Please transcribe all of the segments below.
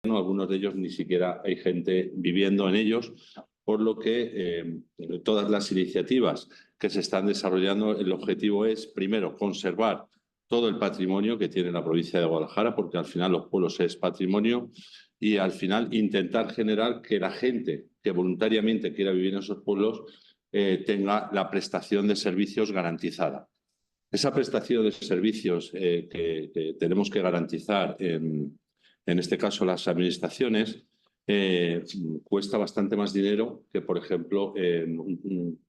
algunos de ellos ni siquiera hay gente viviendo en ellos, por lo que todas las iniciativas que se están desarrollando, el objetivo es, primero, conservar todo el patrimonio que tiene la provincia de Guadalajara, porque al final los pueblos es patrimonio, y al final intentar generar que la gente que voluntariamente quiera vivir en esos pueblos tenga la prestación de servicios garantizada. Esa prestación de servicios que tenemos que garantizar en este caso las administraciones, cuesta bastante más dinero que, por ejemplo, un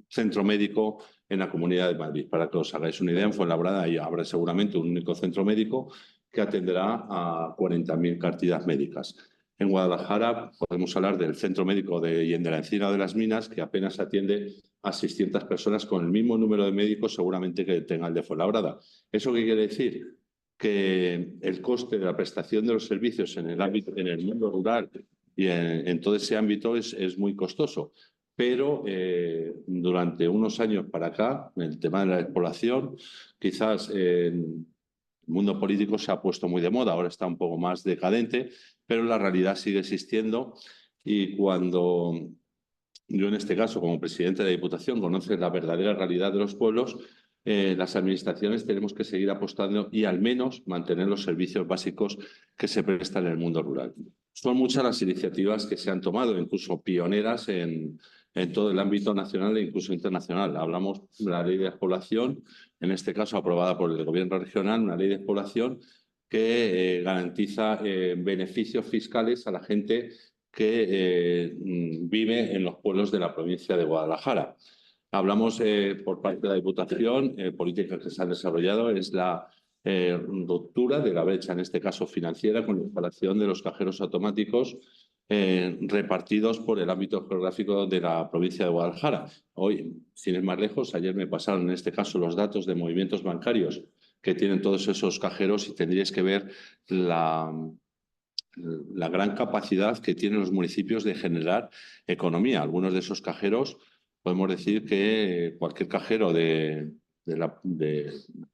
centro médico en la Comunidad de Madrid. Para que os hagáis una idea, en Fuenlabrada habrá seguramente un único centro médico que atenderá a 40.000 cartillas médicas. En Guadalajara podemos hablar del centro médico y de la Encina de las Minas, que apenas atiende a 600 personas con el mismo número de médicos seguramente que tenga el de Fuenlabrada. ¿Eso qué quiere decir? Que el coste de la prestación de los servicios en el mundo rural y en todo ese ámbito es muy costoso. Pero durante unos años para acá, el tema de la despoblación, quizás en el mundo político se ha puesto muy de moda, ahora está un poco más decadente, pero la realidad sigue existiendo. Y cuando yo, en este caso, como presidente de la Diputación, conoce la verdadera realidad de los pueblos, las administraciones tenemos que seguir apostando y al menos mantener los servicios básicos que se prestan en el mundo rural. Son muchas las iniciativas que se han tomado, incluso pioneras en todo el ámbito nacional e incluso internacional. Hablamos de la ley de despoblación, en este caso aprobada por el Gobierno regional, una ley de despoblación que garantiza beneficios fiscales a la gente que vive en los pueblos de la provincia de Guadalajara. Hablamos por parte de la Diputación, políticas que se han desarrollado, es la ruptura de la brecha, en este caso financiera, con la instalación de los cajeros automáticos repartidos por el ámbito geográfico de la provincia de Guadalajara. Hoy, sin ir más lejos, ayer me pasaron en este caso los datos de movimientos bancarios que tienen todos esos cajeros y tendríais que ver la gran capacidad que tienen los municipios de generar economía. Algunos de esos cajeros, podemos decir que cualquier cajero de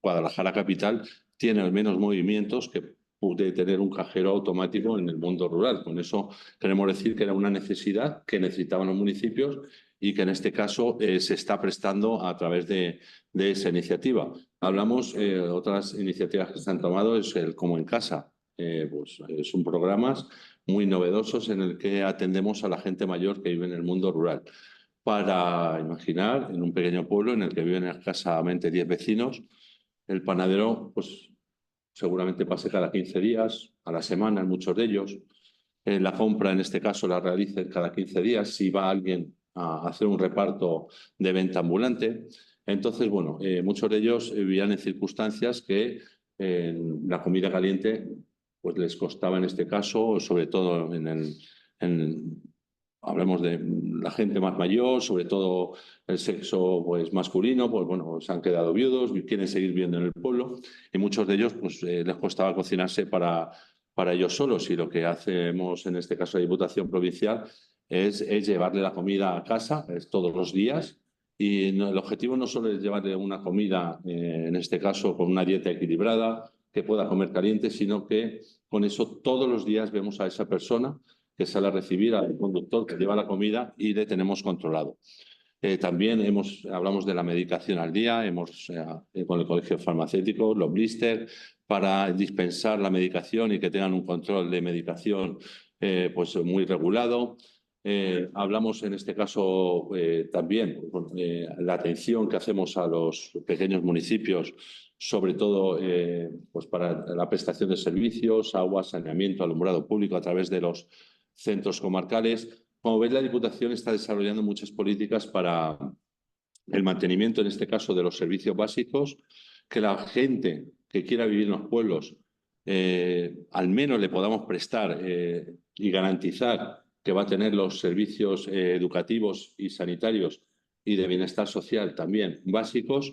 Guadalajara capital tiene al menos movimientos que puede tener un cajero automático en el mundo rural. Con eso queremos decir que era una necesidad que necesitaban los municipios y que en este caso se está prestando a través de esa iniciativa. Hablamos, otras iniciativas que se han tomado es el Como en Casa. Pues son programas muy novedosos en el que atendemos a la gente mayor que vive en el mundo rural. Para imaginar, en un pequeño pueblo en el que viven escasamente 10 vecinos, el panadero pues seguramente pase cada 15 días, a la semana, en muchos de ellos. La compra, en este caso, la realicen cada 15 días si va alguien a hacer un reparto de venta ambulante. Entonces, bueno, muchos de ellos vivían en circunstancias que la comida caliente pues les costaba, en este caso, sobre todo hablemos de la gente más mayor, sobre todo el sexo pues masculino, pues bueno, se han quedado viudos, quieren seguir viviendo en el pueblo y muchos de ellos pues les costaba cocinarse para ellos solos, y lo que hacemos en este caso la Diputación Provincial es llevarle la comida a casa todos los días. Y el objetivo no solo es llevarle una comida, en este caso con una dieta equilibrada, que pueda comer caliente, sino que con eso todos los días vemos a esa persona que sale a recibir al conductor que lleva la comida y le tenemos controlado. También hablamos de la medicación al día, con el Colegio Farmacéutico, los blister, para dispensar la medicación y que tengan un control de medicación pues muy regulado. Hablamos en este caso también la atención que hacemos a los pequeños municipios, sobre todo pues para la prestación de servicios, agua, saneamiento, alumbrado público a través de los centros comarcales. Como veis, la Diputación está desarrollando muchas políticas para el mantenimiento, en este caso, de los servicios básicos, que la gente que quiera vivir en los pueblos al menos le podamos prestar y garantizar que va a tener los servicios educativos y sanitarios y de bienestar social también básicos.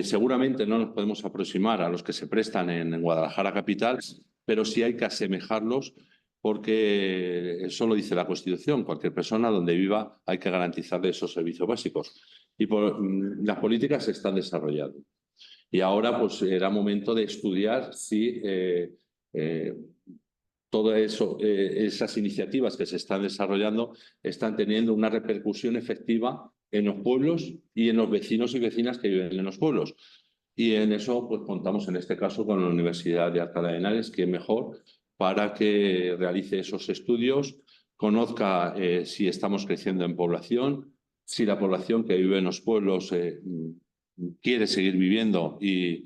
Seguramente no nos podemos aproximar a los que se prestan en Guadalajara capital, pero sí hay que asemejarlos, porque eso lo dice la Constitución: cualquier persona donde viva hay que garantizarle esos servicios básicos. Y las políticas se están desarrollando. Y ahora pues era momento de estudiar si todo eso, esas iniciativas que se están desarrollando están teniendo una repercusión efectiva en los pueblos y en los vecinos y vecinas que viven en los pueblos. Y en eso pues contamos en este caso con la Universidad de Alcalá de Henares, que mejor para que realice esos estudios, conozca si estamos creciendo en población, si la población que vive en los pueblos quiere seguir viviendo y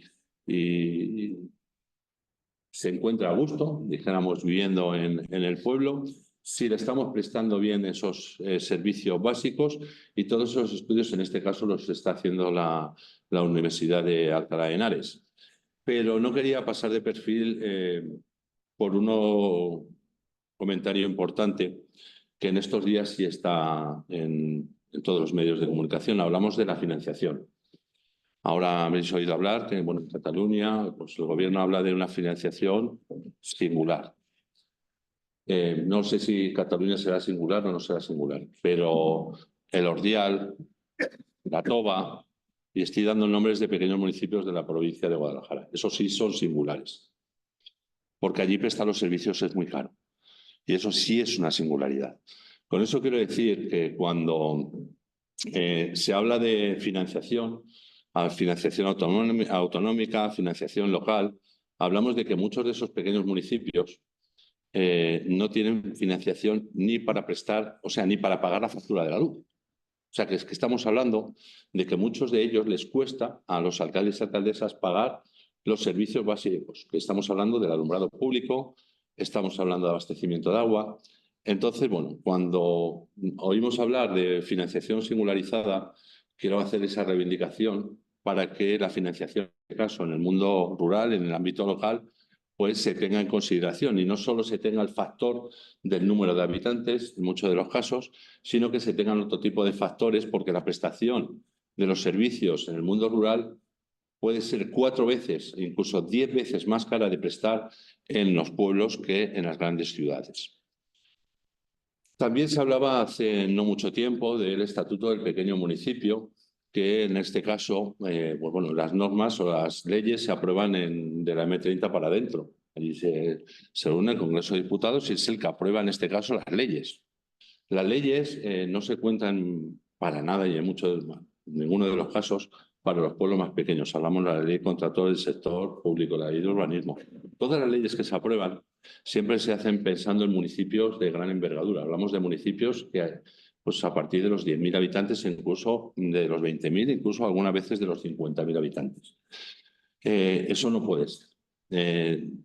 se encuentra a gusto, dijéramos, viviendo en el pueblo, si le estamos prestando bien esos servicios básicos, y todos esos estudios en este caso los está haciendo la Universidad de Alcalá de Henares. Pero no quería pasar de perfil por un comentario importante que en estos días sí está en todos los medios de comunicación. Hablamos de la financiación. Ahora habéis oído hablar que bueno, en Cataluña pues el gobierno habla de una financiación singular. No sé si Cataluña será singular o no será singular, pero el Ordial, la Toba, y estoy dando nombres de pequeños municipios de la provincia de Guadalajara. Esos sí son singulares, porque allí prestar los servicios es muy caro. Y eso sí es una singularidad. Con eso quiero decir que cuando se habla de financiación autonómica, financiación local, hablamos de que muchos de esos pequeños municipios no tienen financiación ni para prestar, o sea, ni para pagar la factura de la luz. O sea, que es que estamos hablando de que muchos de ellos les cuesta a los alcaldes y alcaldesas pagar los servicios básicos, que estamos hablando del alumbrado público, estamos hablando de abastecimiento de agua. Entonces, bueno, cuando oímos hablar de financiación singularizada, quiero hacer esa reivindicación para que la financiación, en este caso, en el mundo rural, en el ámbito local, pues se tenga en consideración y no solo se tenga el factor del número de habitantes, en muchos de los casos, sino que se tengan otro tipo de factores, porque la prestación de los servicios en el mundo rural puede ser 4 veces, incluso 10 veces más cara de prestar en los pueblos que en las grandes ciudades. También se hablaba hace no mucho tiempo del Estatuto del Pequeño Municipio, que en este caso, pues bueno, las normas o las leyes se aprueban de la M30 para adentro. Allí se reúne el Congreso de Diputados y es el que aprueba en este caso las leyes. Las leyes no se cuentan para nada y en ninguno de los casos para los pueblos más pequeños. Hablamos de la ley contra todo el sector público, la ley de urbanismo. Todas las leyes que se aprueban siempre se hacen pensando en municipios de gran envergadura. Hablamos de municipios que pues a partir de los 10.000 habitantes, incluso de los 20.000, incluso algunas veces de los 50.000 habitantes. Eso no puede ser.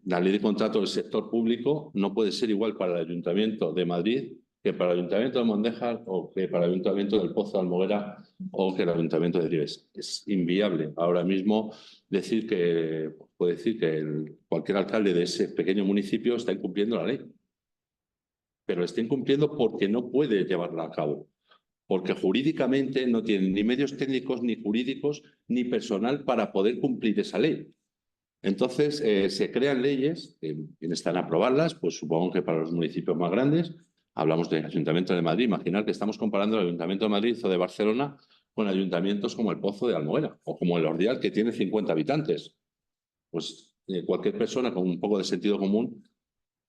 La ley de contrato del sector público no puede ser igual para el Ayuntamiento de Madrid que para el Ayuntamiento de Mondéjar o que para el Ayuntamiento del Pozo de Almoguera o que el Ayuntamiento de Ribes. Es inviable ahora mismo puede decir que cualquier alcalde de ese pequeño municipio está incumpliendo la ley. Pero está incumpliendo porque no puede llevarla a cabo. Porque jurídicamente no tiene ni medios técnicos, ni jurídicos, ni personal para poder cumplir esa ley. Entonces, se crean leyes, quienes están a aprobarlas, pues supongo que para los municipios más grandes, hablamos del Ayuntamiento de Madrid, imaginar que estamos comparando el Ayuntamiento de Madrid o de Barcelona con ayuntamientos como el Pozo de Almoguera o como el Ordial, que tiene 50 habitantes. Pues cualquier persona con un poco de sentido común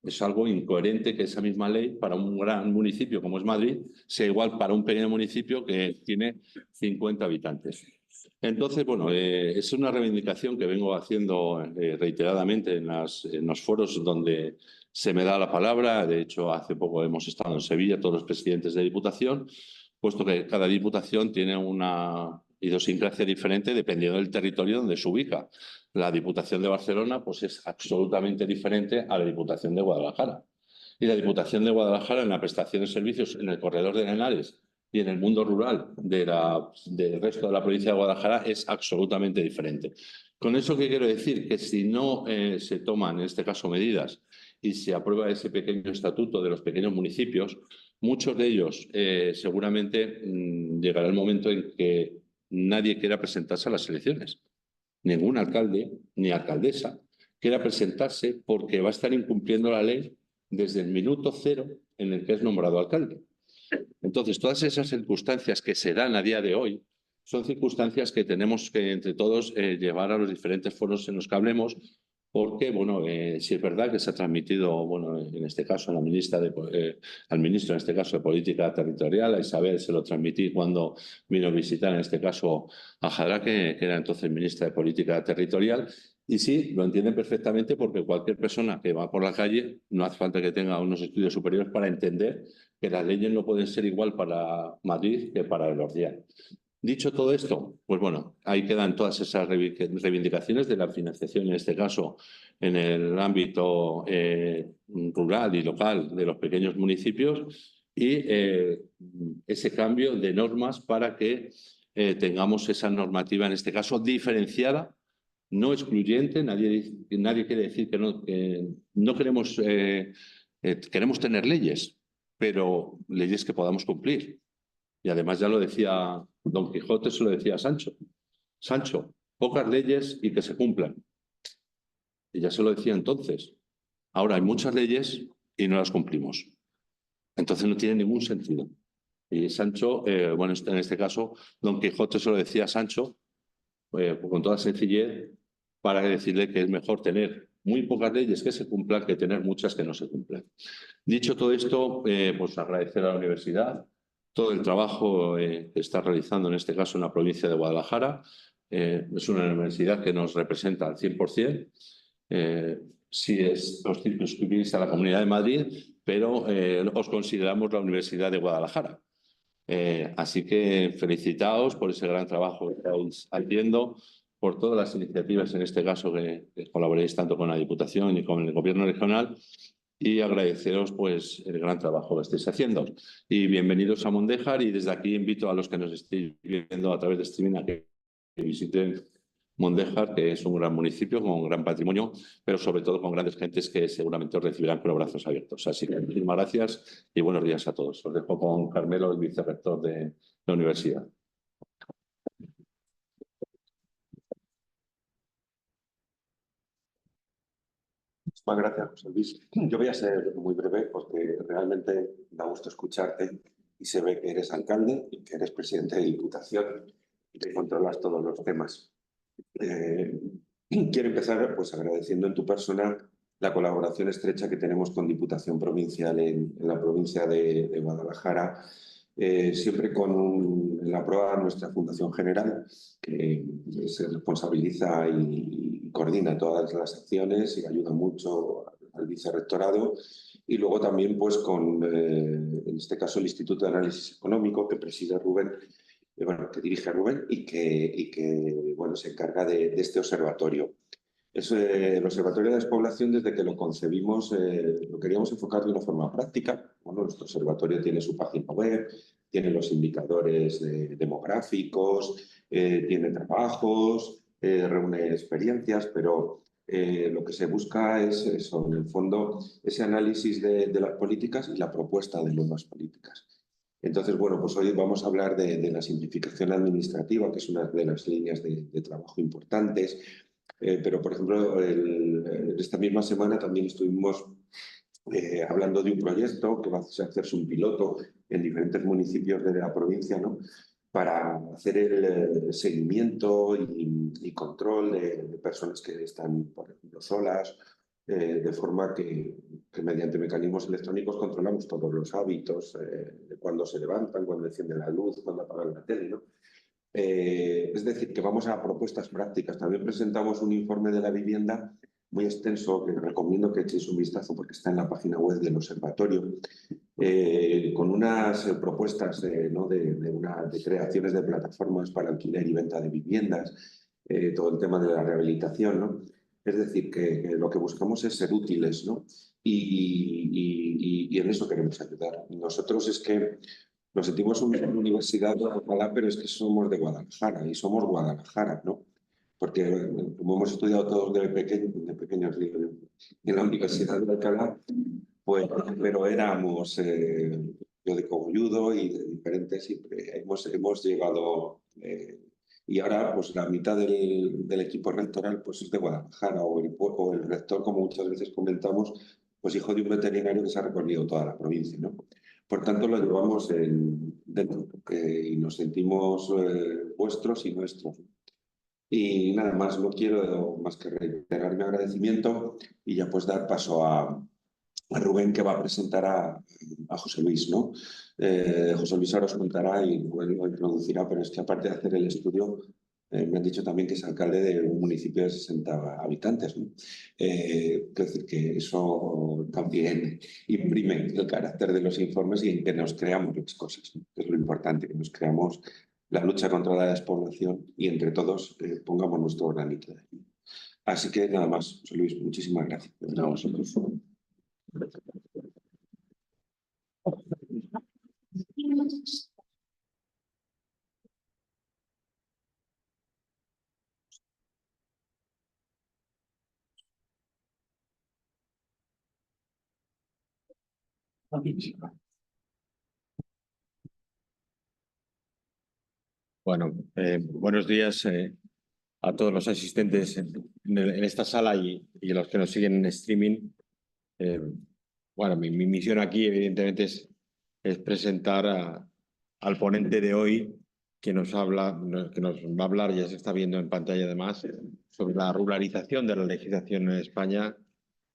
es algo incoherente que esa misma ley para un gran municipio como es Madrid sea igual para un pequeño municipio que tiene 50 habitantes. Entonces, bueno, es una reivindicación que vengo haciendo reiteradamente en los foros donde se me da la palabra. De hecho, hace poco hemos estado en Sevilla, todos los presidentes de Diputación, puesto que cada Diputación tiene una idiosincrasia diferente dependiendo del territorio donde se ubica. La Diputación de Barcelona pues, es absolutamente diferente a la Diputación de Guadalajara. Y la Diputación de Guadalajara en la prestación de servicios en el corredor de Henares y en el mundo rural del resto de la provincia de Guadalajara es absolutamente diferente. Con eso, ¿qué quiero decir? Que si no se toman, en este caso, medidas y se aprueba ese pequeño estatuto de los pequeños municipios, muchos de ellos seguramente llegará el momento en que nadie quiera presentarse a las elecciones. Ningún alcalde ni alcaldesa quiera presentarse porque va a estar incumpliendo la ley desde el minuto cero en el que es nombrado alcalde. Entonces, todas esas circunstancias que se dan a día de hoy son circunstancias que tenemos que entre todos llevar a los diferentes foros en los que hablemos porque, bueno, sí es verdad que se ha transmitido, bueno, en este caso a la ministra al ministro, en este caso, de Política Territorial, a Isabel, se lo transmití cuando vino a visitar, en este caso, a Jadra, que era entonces ministra de Política Territorial. Y sí, lo entienden perfectamente porque cualquier persona que va por la calle no hace falta que tenga unos estudios superiores para entender que las leyes no pueden ser igual para Madrid que para el Ordián. Dicho todo esto, pues bueno, ahí quedan todas esas reivindicaciones de la financiación, en este caso, en el ámbito rural y local de los pequeños municipios y ese cambio de normas para que tengamos esa normativa, en este caso, diferenciada, no excluyente. Nadie quiere decir que no queremos, queremos tener leyes, pero leyes que podamos cumplir. Y además ya lo decía Don Quijote, se lo decía a Sancho. Sancho, pocas leyes y que se cumplan. Y ya se lo decía entonces. Ahora hay muchas leyes y no las cumplimos. Entonces no tiene ningún sentido. Y Sancho, bueno, en este caso, Don Quijote se lo decía a Sancho, con toda sencillez, para decirle que es mejor tener muy pocas leyes que se cumplan que tener muchas que no se cumplan. Dicho todo esto, pues agradecer a la universidad todo el trabajo que está realizando, en este caso en la provincia de Guadalajara. Es una universidad que nos representa al 100%. Sí os circunscribís a la Comunidad de Madrid, pero os consideramos la Universidad de Guadalajara. Así que felicitaos por ese gran trabajo que estáis haciendo, por todas las iniciativas, en este caso, que colaboréis tanto con la Diputación y con el Gobierno regional, y agradeceros pues el gran trabajo que estáis haciendo. Y bienvenidos a Mondéjar, y desde aquí invito a los que nos estéis viendo a través de streaming a que visiten Mondéjar, que es un gran municipio con un gran patrimonio, pero sobre todo con grandes gentes que seguramente os recibirán con los brazos abiertos. Así que muchísimas gracias y buenos días a todos. Os dejo con Carmelo, el vicerrector de la universidad. Muchas gracias, José Luis. Yo voy a ser muy breve porque realmente da gusto escucharte y se ve que eres alcalde y que eres presidente de Diputación y que controlas todos los temas. Quiero empezar pues agradeciendo en tu persona la colaboración estrecha que tenemos con Diputación Provincial en la provincia de Guadalajara, siempre en la prueba de nuestra Fundación General, que se responsabiliza y coordina todas las acciones y ayuda mucho al vicerrectorado, y luego también pues en este caso, el Instituto de Análisis Económico, que preside Rubén, bueno, que dirige Rubén y que bueno, se encarga de este observatorio. El Observatorio de Despoblación, desde que lo concebimos, lo queríamos enfocar de una forma práctica. Bueno, nuestro observatorio tiene su página web, tiene los indicadores demográficos, tiene trabajos, reúne experiencias, pero lo que se busca es eso, en el fondo, ese análisis de las políticas y la propuesta de nuevas políticas. Entonces, bueno, pues hoy vamos a hablar de la simplificación administrativa, que es una de las líneas de trabajo importantes. Pero, por ejemplo, esta misma semana también estuvimos hablando de un proyecto que va a hacerse un piloto en diferentes municipios de la provincia, ¿no?, para hacer el seguimiento y control de personas que están, por ejemplo, solas, de forma que mediante mecanismos electrónicos controlamos todos los hábitos, de cuándo se levantan, cuándo encienden la luz, cuándo apagan la tele, ¿no? Es decir, que vamos a propuestas prácticas. También presentamos un informe de la vivienda muy extenso que recomiendo que echéis un vistazo porque está en la página web del observatorio, con unas propuestas ¿no?, de creaciones de plataformas para alquiler y venta de viviendas, todo el tema de la rehabilitación, ¿no? Es decir, que lo que buscamos es ser útiles, ¿no? Y en eso queremos ayudar. Nosotros es que nos sentimos una universidad de Guadalajara, pero es que somos de Guadalajara y somos Guadalajara, ¿no? Porque como hemos estudiado todos de pequeños en la Universidad de Alcalá, pues, pero éramos, yo de Cogolludo y de diferentes, siempre hemos llegado, y ahora pues la mitad del equipo rectoral pues es de Guadalajara, o el rector, como muchas veces comentamos, pues hijo de un veterinario que se ha recorrido toda la provincia, ¿no? Por tanto, lo llevamos dentro y nos sentimos vuestros y nuestros. Y nada más, no quiero más que reiterar mi agradecimiento y ya pues dar paso a Rubén, que va a presentar a José Luis, ¿no? José Luis ahora os contará y Rubén lo introducirá, pero es que aparte de hacer el estudio, me han dicho también que es alcalde de un municipio de 60 habitantes, ¿no? Quiero decir que eso también imprime el carácter de los informes y en que nos creamos las cosas, ¿no? Que es lo importante, que nos creamos la lucha contra la despoblación y entre todos pongamos nuestro granito de arena. Así que nada más, José Luis, muchísimas gracias. A vosotros. Bueno, buenos días a todos los asistentes en esta sala y los que nos siguen en streaming. Bueno, mi misión aquí, evidentemente, es presentar al ponente de hoy que nos va a hablar, ya se está viendo en pantalla además, sobre la ruralización de la legislación en España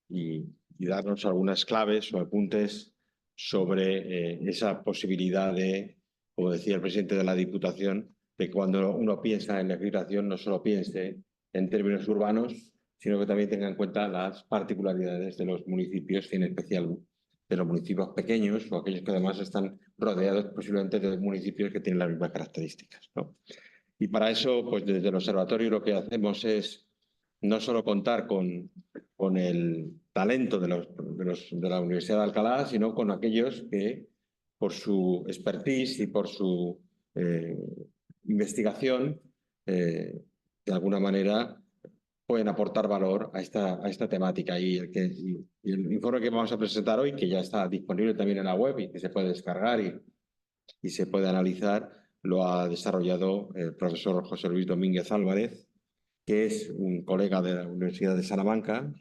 y darnos algunas claves o apuntes sobre esa posibilidad de, como decía el presidente de la Diputación, de cuando uno piensa en legislación no solo piense en términos urbanos, sino que también tenga en cuenta las particularidades de los municipios y en especial de los municipios pequeños o aquellos que además están rodeados posiblemente de municipios que tienen las mismas características, ¿no? Y para eso, pues desde el observatorio lo que hacemos es no solo contar con el talento de la Universidad de Alcalá, sino con aquellos que, por su expertise y por su investigación, de alguna manera pueden aportar valor a esta temática. Y el informe que vamos a presentar hoy, que ya está disponible también en la web y que se puede descargar y se puede analizar, lo ha desarrollado el profesor José Luis Domínguez Álvarez, que es un colega de la Universidad de Salamanca,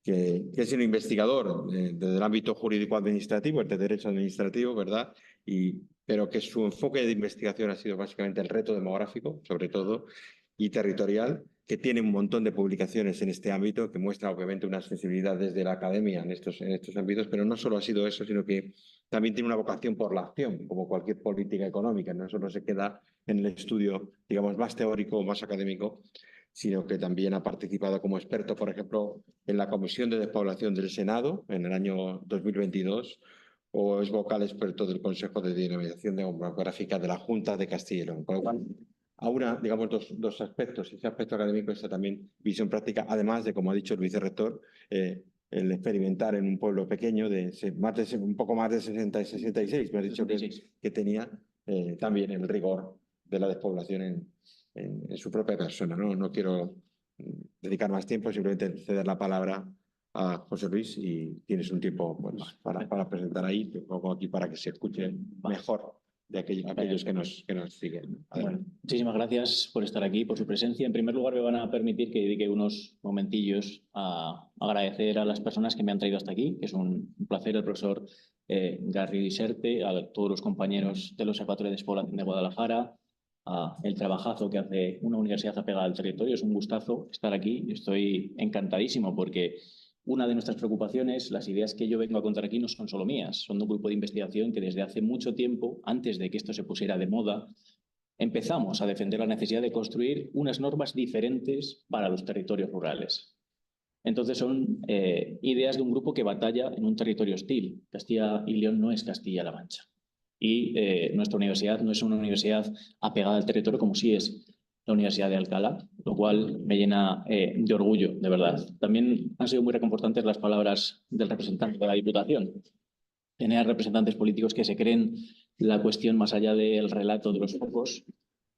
que es un investigador desde el ámbito jurídico-administrativo, el de derecho administrativo, ¿verdad? Pero que su enfoque de investigación ha sido básicamente el reto demográfico, sobre todo, y territorial, que tiene un montón de publicaciones en este ámbito, que muestra obviamente una sensibilidad desde la academia en estos ámbitos, pero no solo ha sido eso, sino que también tiene una vocación por la acción, como cualquier política económica, no solo se queda en el estudio, digamos, más teórico o más académico, sino que también ha participado como experto, por ejemplo, en la Comisión de Despoblación del Senado en el año 2022, o es vocal experto del Consejo de Dinamización Demográfica de la Junta de Castilla y León. Con lo cual, ahora, digamos, dos aspectos. Ese aspecto académico está también visión práctica, además de, como ha dicho el vicerrector, el experimentar en un pueblo pequeño de un poco más de 60 y 66, me ha dicho que tenía también el rigor de la despoblación en su propia persona. No quiero dedicar más tiempo, simplemente ceder la palabra a José Luis y tienes un tiempo pues, para presentar ahí, te pongo aquí para que se escuche mejor de aquellos que nos siguen. Bueno, muchísimas gracias por estar aquí, por su presencia. En primer lugar, me van a permitir que dedique unos momentillos a agradecer a las personas que me han traído hasta aquí, que es un placer, el profesor Garrido Iserte, a todos los compañeros del Observatorio de Despoblación de Guadalajara, a el trabajazo que hace una universidad apegada al territorio. Es un gustazo estar aquí. Estoy encantadísimo porque una de nuestras preocupaciones, las ideas que yo vengo a contar aquí no son solo mías, son de un grupo de investigación que desde hace mucho tiempo, antes de que esto se pusiera de moda, empezamos a defender la necesidad de construir unas normas diferentes para los territorios rurales. Entonces son ideas de un grupo que batalla en un territorio hostil. Castilla y León no es Castilla-La Mancha. Y nuestra universidad no es una universidad apegada al territorio como sí es la Universidad de Alcalá, lo cual me llena de orgullo, de verdad. También han sido muy reconfortantes las palabras del representante de la Diputación. Tener representantes políticos que se creen la cuestión más allá del relato de los focos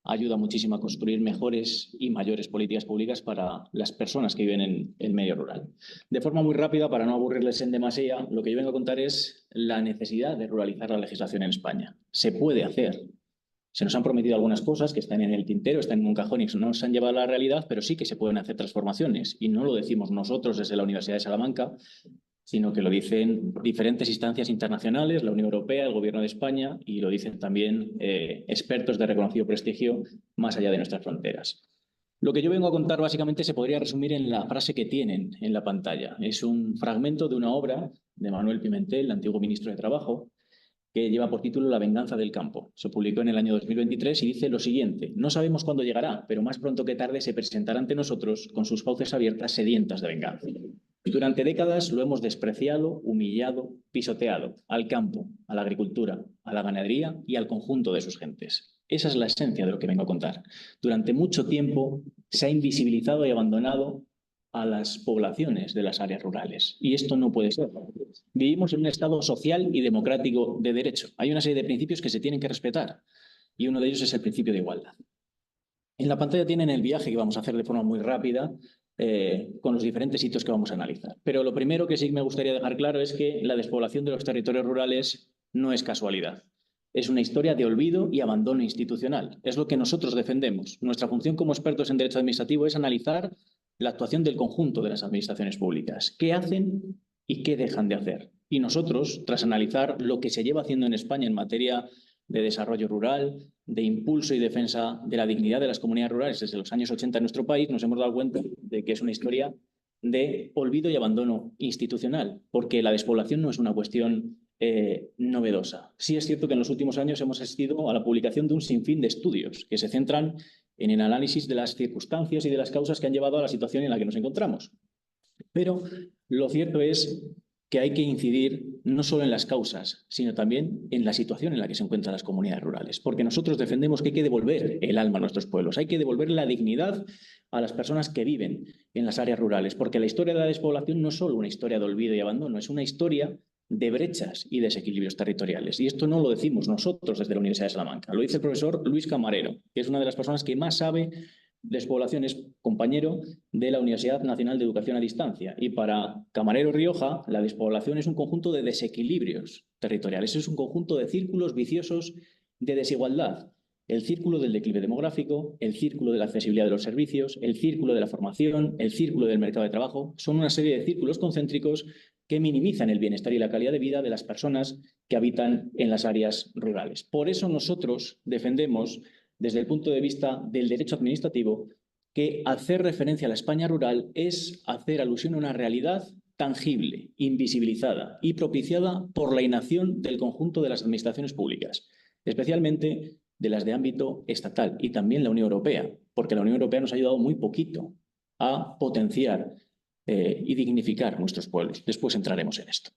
ayuda muchísimo a construir mejores y mayores políticas públicas para las personas que viven en el medio rural. De forma muy rápida, para no aburrirles en demasía, lo que yo vengo a contar es la necesidad de ruralizar la legislación en España. Se puede hacer. Se nos han prometido algunas cosas que están en el tintero, están en un cajón y no nos han llevado a la realidad, pero sí que se pueden hacer transformaciones. Y no lo decimos nosotros desde la Universidad de Salamanca, sino que lo dicen diferentes instancias internacionales, la Unión Europea, el Gobierno de España, y lo dicen también expertos de reconocido prestigio más allá de nuestras fronteras. Lo que yo vengo a contar básicamente se podría resumir en la frase que tienen en la pantalla. Es un fragmento de una obra de Manuel Pimentel, antiguo ministro de Trabajo, que lleva por título La venganza del campo. Se publicó en el año 2023 y dice lo siguiente: no sabemos cuándo llegará, pero más pronto que tarde se presentará ante nosotros con sus fauces abiertas sedientas de venganza. Durante décadas lo hemos despreciado, humillado, pisoteado al campo, a la agricultura, a la ganadería y al conjunto de sus gentes. Esa es la esencia de lo que vengo a contar. Durante mucho tiempo se ha invisibilizado y abandonado a las poblaciones de las áreas rurales. Y esto no puede ser. Vivimos en un Estado social y democrático de derecho. Hay una serie de principios que se tienen que respetar y uno de ellos es el principio de igualdad. En la pantalla tienen el viaje que vamos a hacer de forma muy rápida con los diferentes hitos que vamos a analizar. Pero lo primero que sí me gustaría dejar claro es que la despoblación de los territorios rurales no es casualidad. Es una historia de olvido y abandono institucional. Es lo que nosotros defendemos. Nuestra función como expertos en derecho administrativo es analizar la actuación del conjunto de las administraciones públicas. ¿Qué hacen y qué dejan de hacer? Y nosotros, tras analizar lo que se lleva haciendo en España en materia de desarrollo rural, de impulso y defensa de la dignidad de las comunidades rurales desde los años 80 en nuestro país, nos hemos dado cuenta de que es una historia de olvido y abandono institucional, porque la despoblación no es una cuestión novedosa. Sí es cierto que en los últimos años hemos asistido a la publicación de un sinfín de estudios que se centran en el análisis de las circunstancias y de las causas que han llevado a la situación en la que nos encontramos. Pero lo cierto es que hay que incidir no solo en las causas, sino también en la situación en la que se encuentran las comunidades rurales, porque nosotros defendemos que hay que devolver el alma a nuestros pueblos, hay que devolver la dignidad a las personas que viven en las áreas rurales, porque la historia de la despoblación no es solo una historia de olvido y abandono, es una historia de brechas y desequilibrios territoriales. Y esto no lo decimos nosotros desde la Universidad de Salamanca, lo dice el profesor Luis Camarero, que es una de las personas que más sabe despoblación, es compañero de la Universidad Nacional de Educación a Distancia. Y para Camarero Rioja, la despoblación es un conjunto de desequilibrios territoriales, es un conjunto de círculos viciosos de desigualdad. El círculo del declive demográfico, el círculo de la accesibilidad de los servicios, el círculo de la formación, el círculo del mercado de trabajo, son una serie de círculos concéntricos que minimizan el bienestar y la calidad de vida de las personas que habitan en las áreas rurales. Por eso nosotros defendemos, desde el punto de vista del derecho administrativo, que hacer referencia a la España rural es hacer alusión a una realidad tangible, invisibilizada y propiciada por la inacción del conjunto de las administraciones públicas, especialmente de las de ámbito estatal y también la Unión Europea, porque la Unión Europea nos ha ayudado muy poquito a potenciar y dignificar nuestros pueblos. Después entraremos en esto.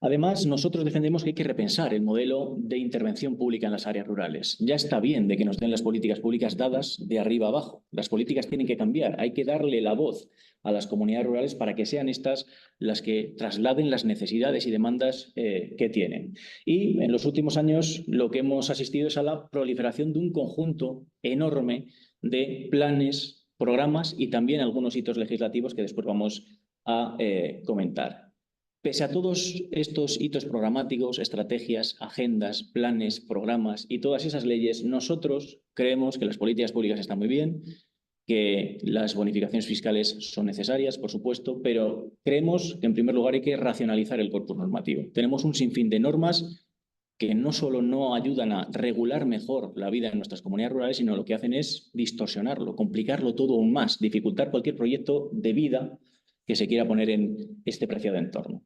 Además, nosotros defendemos que hay que repensar el modelo de intervención pública en las áreas rurales. Ya está bien de que nos den las políticas públicas dadas de arriba abajo. Las políticas tienen que cambiar. Hay que darle la voz a las comunidades rurales para que sean estas las que trasladen las necesidades y demandas que tienen. Y en los últimos años lo que hemos asistido es a la proliferación de un conjunto enorme de planes, programas y también algunos hitos legislativos que después vamos a comentar. Pese a todos estos hitos programáticos, estrategias, agendas, planes, programas y todas esas leyes, nosotros creemos que las políticas públicas están muy bien, que las bonificaciones fiscales son necesarias, por supuesto, pero creemos que en primer lugar hay que racionalizar el corpus normativo. Tenemos un sinfín de normas que no solo no ayudan a regular mejor la vida en nuestras comunidades rurales, sino lo que hacen es distorsionarlo, complicarlo todo aún más, dificultar cualquier proyecto de vida que se quiera poner en este preciado entorno.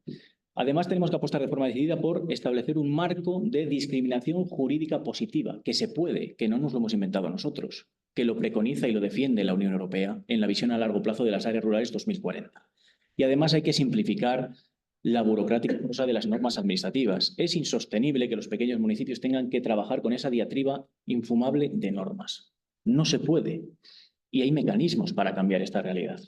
Además, tenemos que apostar de forma decidida por establecer un marco de discriminación jurídica positiva, que se puede, que no nos lo hemos inventado nosotros, que lo preconiza y lo defiende la Unión Europea en la visión a largo plazo de las áreas rurales 2040. Y además hay que simplificar la burocrática cosa de las normas administrativas. Es insostenible que los pequeños municipios tengan que trabajar con esa diatriba infumable de normas. No se puede. Y hay mecanismos para cambiar esta realidad.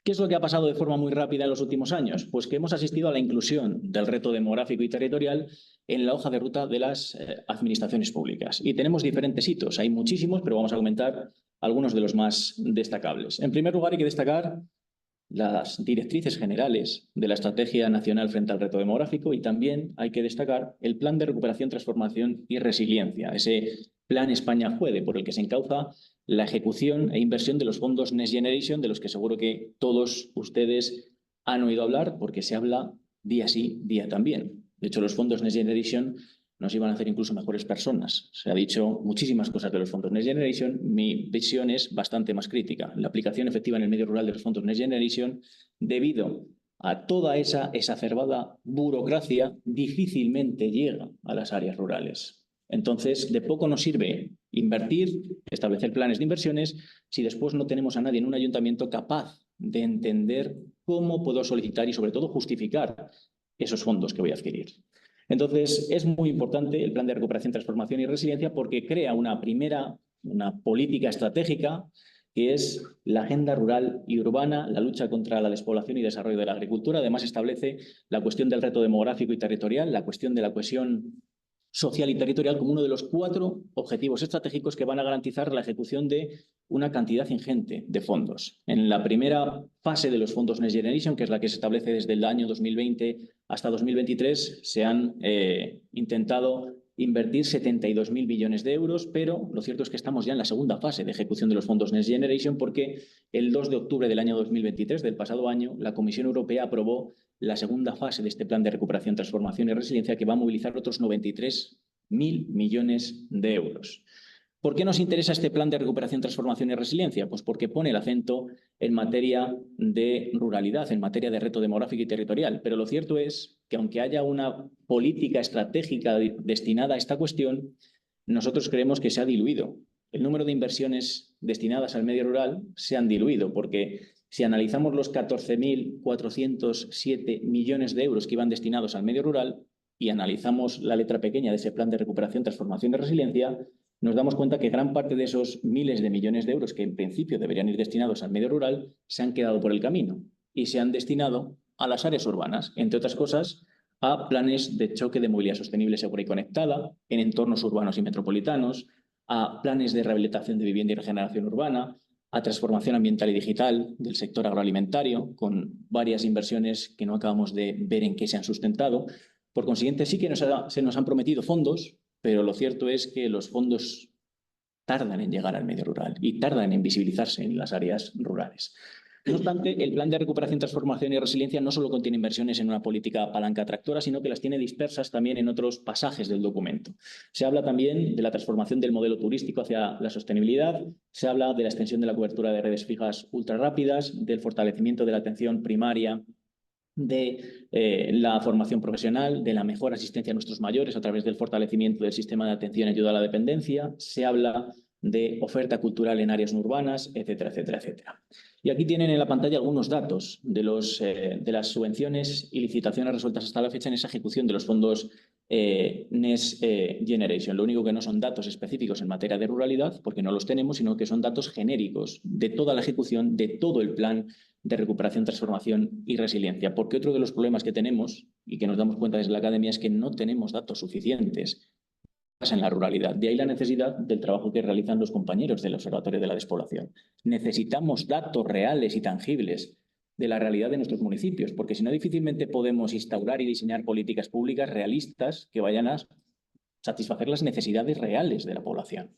¿Qué es lo que ha pasado de forma muy rápida en los últimos años? Pues que hemos asistido a la inclusión del reto demográfico y territorial en la hoja de ruta de las administraciones públicas. Y tenemos diferentes hitos, hay muchísimos, pero vamos a comentar algunos de los más destacables. En primer lugar, hay que destacar las directrices generales de la Estrategia Nacional frente al reto demográfico y también hay que destacar el Plan de Recuperación, Transformación y Resiliencia, ese Plan España Puede, por el que se encauza la ejecución e inversión de los fondos Next Generation, de los que seguro que todos ustedes han oído hablar porque se habla día sí, día también. De hecho, los fondos Next Generation nos iban a hacer incluso mejores personas. Se ha dicho muchísimas cosas de los fondos Next Generation. Mi visión es bastante más crítica. La aplicación efectiva en el medio rural de los fondos Next Generation, debido a toda esa exacerbada burocracia, difícilmente llega a las áreas rurales. Entonces, de poco nos sirve invertir, establecer planes de inversiones, si después no tenemos a nadie en un ayuntamiento capaz de entender cómo puedo solicitar y, sobre todo, justificar esos fondos que voy a adquirir. Entonces, es muy importante el plan de recuperación, transformación y resiliencia porque crea una política estratégica que es la agenda rural y urbana, la lucha contra la despoblación y desarrollo de la agricultura. Además, establece la cuestión del reto demográfico y territorial, la cuestión de la cohesión social y territorial como uno de los 4 objetivos estratégicos que van a garantizar la ejecución de una cantidad ingente de fondos. En la primera fase de los fondos Next Generation, que es la que se establece desde el año 2020 hasta 2023, se han intentado invertir 72.000 millones de euros, pero lo cierto es que estamos ya en la segunda fase de ejecución de los fondos Next Generation porque el 2 de octubre del año 2023, del pasado año, la Comisión Europea aprobó la segunda fase de este plan de recuperación, transformación y resiliencia que va a movilizar otros 93.000 millones de euros. ¿Por qué nos interesa este plan de recuperación, transformación y resiliencia? Pues porque pone el acento en materia de ruralidad, en materia de reto demográfico y territorial. Pero lo cierto es que aunque haya una política estratégica destinada a esta cuestión, nosotros creemos que se ha diluido. El número de inversiones destinadas al medio rural se han diluido porque si analizamos los 14.407 millones de euros que iban destinados al medio rural y analizamos la letra pequeña de ese plan de recuperación, transformación y resiliencia, nos damos cuenta que gran parte de esos miles de millones de euros que en principio deberían ir destinados al medio rural se han quedado por el camino y se han destinado a las áreas urbanas, entre otras cosas, a planes de choque de movilidad sostenible, segura y conectada en entornos urbanos y metropolitanos, a planes de rehabilitación de vivienda y regeneración urbana, a transformación ambiental y digital del sector agroalimentario, con varias inversiones que no acabamos de ver en qué se han sustentado. Por consiguiente, sí que se nos han prometido fondos, pero lo cierto es que los fondos tardan en llegar al medio rural y tardan en visibilizarse en las áreas rurales. No obstante, el plan de recuperación, transformación y resiliencia no solo contiene inversiones en una política palanca atractora, sino que las tiene dispersas también en otros pasajes del documento. Se habla también de la transformación del modelo turístico hacia la sostenibilidad, se habla de la extensión de la cobertura de redes fijas ultrarrápidas, del fortalecimiento de la atención primaria, de la formación profesional, de la mejor asistencia a nuestros mayores a través del fortalecimiento del sistema de atención y ayuda a la dependencia, se habla de oferta cultural en áreas no urbanas, etcétera, etcétera, etcétera. Y aquí tienen en la pantalla algunos datos de las subvenciones y licitaciones resueltas hasta la fecha en esa ejecución de los fondos Next Generation. Lo único que no son datos específicos en materia de ruralidad, porque no los tenemos, sino que son datos genéricos de toda la ejecución de todo el plan de recuperación, transformación y resiliencia. Porque otro de los problemas que tenemos y que nos damos cuenta desde la academia es que no tenemos datos suficientes en la ruralidad. De ahí la necesidad del trabajo que realizan los compañeros del Observatorio de la Despoblación. Necesitamos datos reales y tangibles de la realidad de nuestros municipios, porque si no difícilmente podemos instaurar y diseñar políticas públicas realistas que vayan a satisfacer las necesidades reales de la población.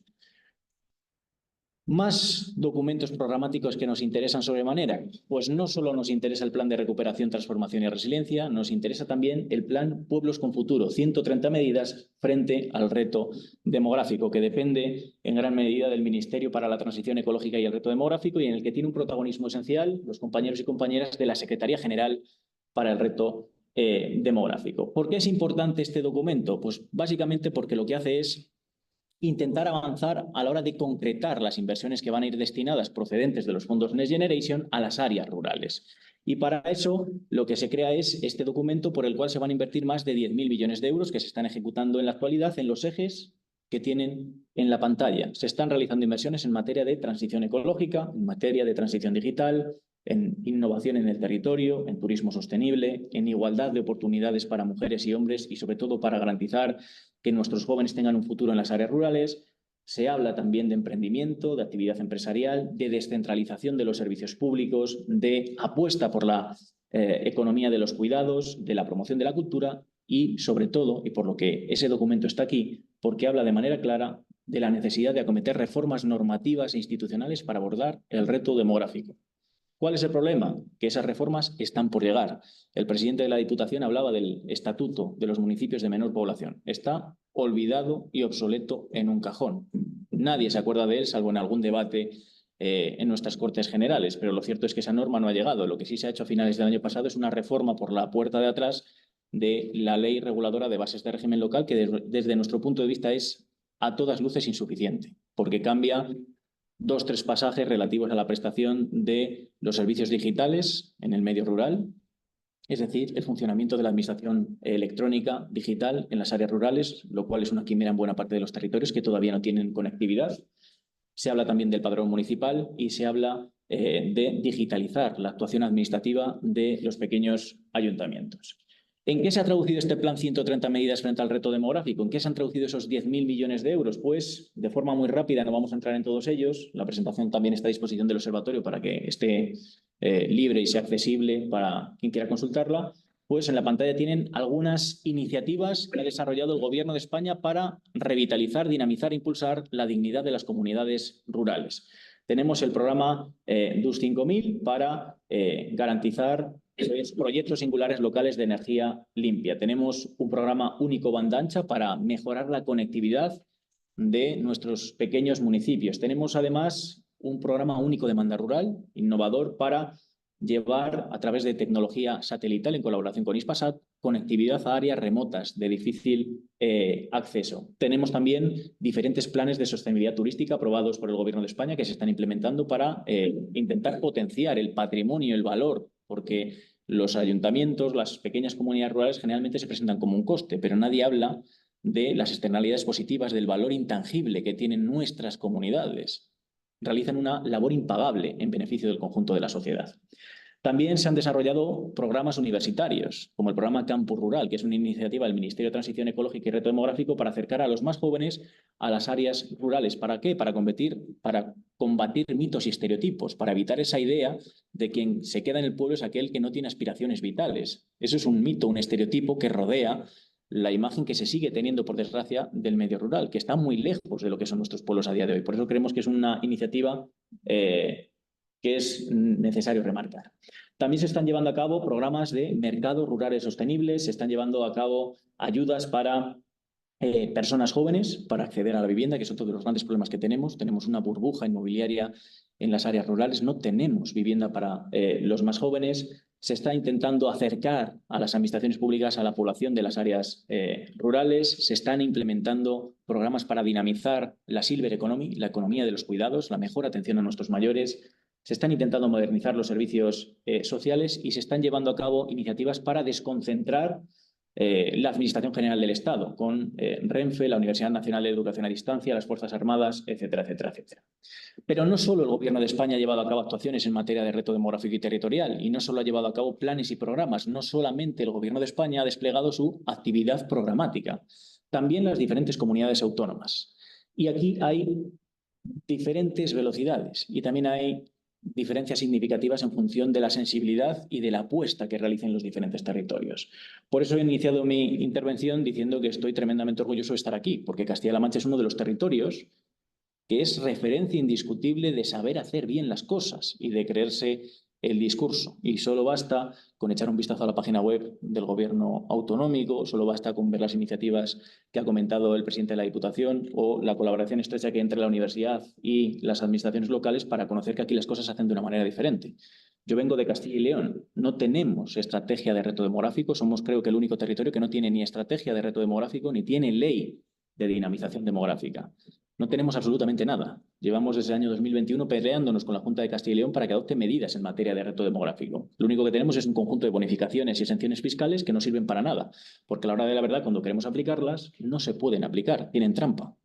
¿Más documentos programáticos que nos interesan sobremanera? Pues no solo nos interesa el plan de recuperación, transformación y resiliencia, nos interesa también el plan Pueblos con Futuro, 130 medidas frente al reto demográfico, que depende en gran medida del Ministerio para la Transición Ecológica y el Reto Demográfico y en el que tiene un protagonismo esencial los compañeros y compañeras de la Secretaría General para el Reto Demográfico. ¿Por qué es importante este documento? Pues básicamente porque lo que hace es intentar avanzar a la hora de concretar las inversiones que van a ir destinadas procedentes de los fondos Next Generation a las áreas rurales. Y para eso lo que se crea es este documento por el cual se van a invertir más de 10.000 millones de euros que se están ejecutando en la actualidad en los ejes que tienen en la pantalla. Se están realizando inversiones en materia de transición ecológica, en materia de transición digital, en innovación en el territorio, en turismo sostenible, en igualdad de oportunidades para mujeres y hombres y sobre todo para garantizar que nuestros jóvenes tengan un futuro en las áreas rurales. Se habla también de emprendimiento, de actividad empresarial, de descentralización de los servicios públicos, de apuesta por la economía de los cuidados, de la promoción de la cultura y, sobre todo, y por lo que ese documento está aquí, porque habla de manera clara de la necesidad de acometer reformas normativas e institucionales para abordar el reto demográfico. ¿Cuál es el problema? Que esas reformas están por llegar. El presidente de la Diputación hablaba del estatuto de los municipios de menor población. Está olvidado y obsoleto en un cajón. Nadie se acuerda de él, salvo en algún debate en nuestras Cortes Generales, pero lo cierto es que esa norma no ha llegado. Lo que sí se ha hecho a finales del año pasado es una reforma por la puerta de atrás de la ley reguladora de bases de régimen local, que desde nuestro punto de vista es a todas luces insuficiente, porque cambia 2 o 3 pasajes relativos a la prestación de los servicios digitales en el medio rural, es decir, el funcionamiento de la administración electrónica digital en las áreas rurales, lo cual es una quimera en buena parte de los territorios que todavía no tienen conectividad. Se habla también del padrón municipal y se habla de digitalizar la actuación administrativa de los pequeños ayuntamientos. ¿En qué se ha traducido este plan 130 medidas frente al reto demográfico? ¿En qué se han traducido esos 10.000 millones de euros? Pues de forma muy rápida, no vamos a entrar en todos ellos. La presentación también está a disposición del observatorio para que esté libre y sea accesible para quien quiera consultarla. Pues en la pantalla tienen algunas iniciativas que ha desarrollado el Gobierno de España para revitalizar, dinamizar e impulsar la dignidad de las comunidades rurales. Tenemos el programa DUS 5000 para garantizar proyectos singulares locales de energía limpia. Tenemos un programa único banda ancha para mejorar la conectividad de nuestros pequeños municipios. Tenemos además un programa único de banda rural, innovador, para llevar a través de tecnología satelital en colaboración con Hispasat conectividad a áreas remotas de difícil acceso. Tenemos también diferentes planes de sostenibilidad turística aprobados por el Gobierno de España que se están implementando para intentar potenciar el patrimonio, el valor, porque los ayuntamientos, las pequeñas comunidades rurales generalmente se presentan como un coste, pero nadie habla de las externalidades positivas, del valor intangible que tienen nuestras comunidades. Realizan una labor impagable en beneficio del conjunto de la sociedad. También se han desarrollado programas universitarios, como el programa Campus Rural, que es una iniciativa del Ministerio de Transición Ecológica y Reto Demográfico para acercar a los más jóvenes a las áreas rurales. ¿Para qué? Para combatir mitos y estereotipos, para evitar esa idea de quien se queda en el pueblo es aquel que no tiene aspiraciones vitales. Eso es un mito, un estereotipo que rodea la imagen que se sigue teniendo, por desgracia, del medio rural, que está muy lejos de lo que son nuestros pueblos a día de hoy. Por eso creemos que es una iniciativa que es necesario remarcar. También se están llevando a cabo programas de mercados rurales sostenibles, se están llevando a cabo ayudas para personas jóvenes para acceder a la vivienda, que es otro de los grandes problemas que tenemos. Tenemos una burbuja inmobiliaria en las áreas rurales, no tenemos vivienda para los más jóvenes. Se está intentando acercar a las administraciones públicas a la población de las áreas rurales. Se están implementando programas para dinamizar la silver economy, la economía de los cuidados, la mejor atención a nuestros mayores. Se están intentando modernizar los servicios sociales y se están llevando a cabo iniciativas para desconcentrar la Administración General del Estado, con Renfe, la Universidad Nacional de Educación a Distancia, las Fuerzas Armadas, etcétera, etcétera, etcétera. Pero no solo el Gobierno de España ha llevado a cabo actuaciones en materia de reto demográfico y territorial, y no solo ha llevado a cabo planes y programas, no solamente el Gobierno de España ha desplegado su actividad programática, también las diferentes comunidades autónomas. Y aquí hay diferentes velocidades y también hay diferencias significativas en función de la sensibilidad y de la apuesta que realicen los diferentes territorios. Por eso he iniciado mi intervención diciendo que estoy tremendamente orgulloso de estar aquí, porque Castilla-La Mancha es uno de los territorios que es referencia indiscutible de saber hacer bien las cosas y de creerse el discurso. Y solo basta con echar un vistazo a la página web del Gobierno autonómico, solo basta con ver las iniciativas que ha comentado el presidente de la Diputación o la colaboración estrecha que hay entre la universidad y las administraciones locales para conocer que aquí las cosas se hacen de una manera diferente. Yo vengo de Castilla y León, no tenemos estrategia de reto demográfico, somos creo que el único territorio que no tiene ni estrategia de reto demográfico ni tiene ley de dinamización demográfica. No tenemos absolutamente nada. Llevamos desde el año 2021 peleándonos con la Junta de Castilla y León para que adopte medidas en materia de reto demográfico. Lo único que tenemos es un conjunto de bonificaciones y exenciones fiscales que no sirven para nada, porque a la hora de la verdad, cuando queremos aplicarlas, no se pueden aplicar, tienen trampa.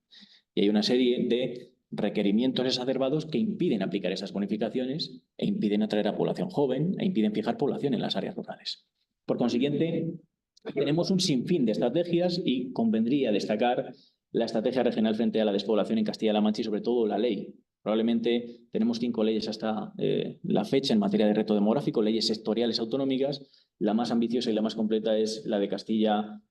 Y hay una serie de requerimientos exacerbados que impiden aplicar esas bonificaciones e impiden atraer a población joven e impiden fijar población en las áreas rurales. Por consiguiente, tenemos un sinfín de estrategias y convendría destacar la estrategia regional frente a la despoblación en Castilla-La Mancha y sobre todo la ley. Probablemente tenemos 5 leyes hasta la fecha en materia de reto demográfico, leyes sectoriales autonómicas. La más ambiciosa y la más completa es la de Castilla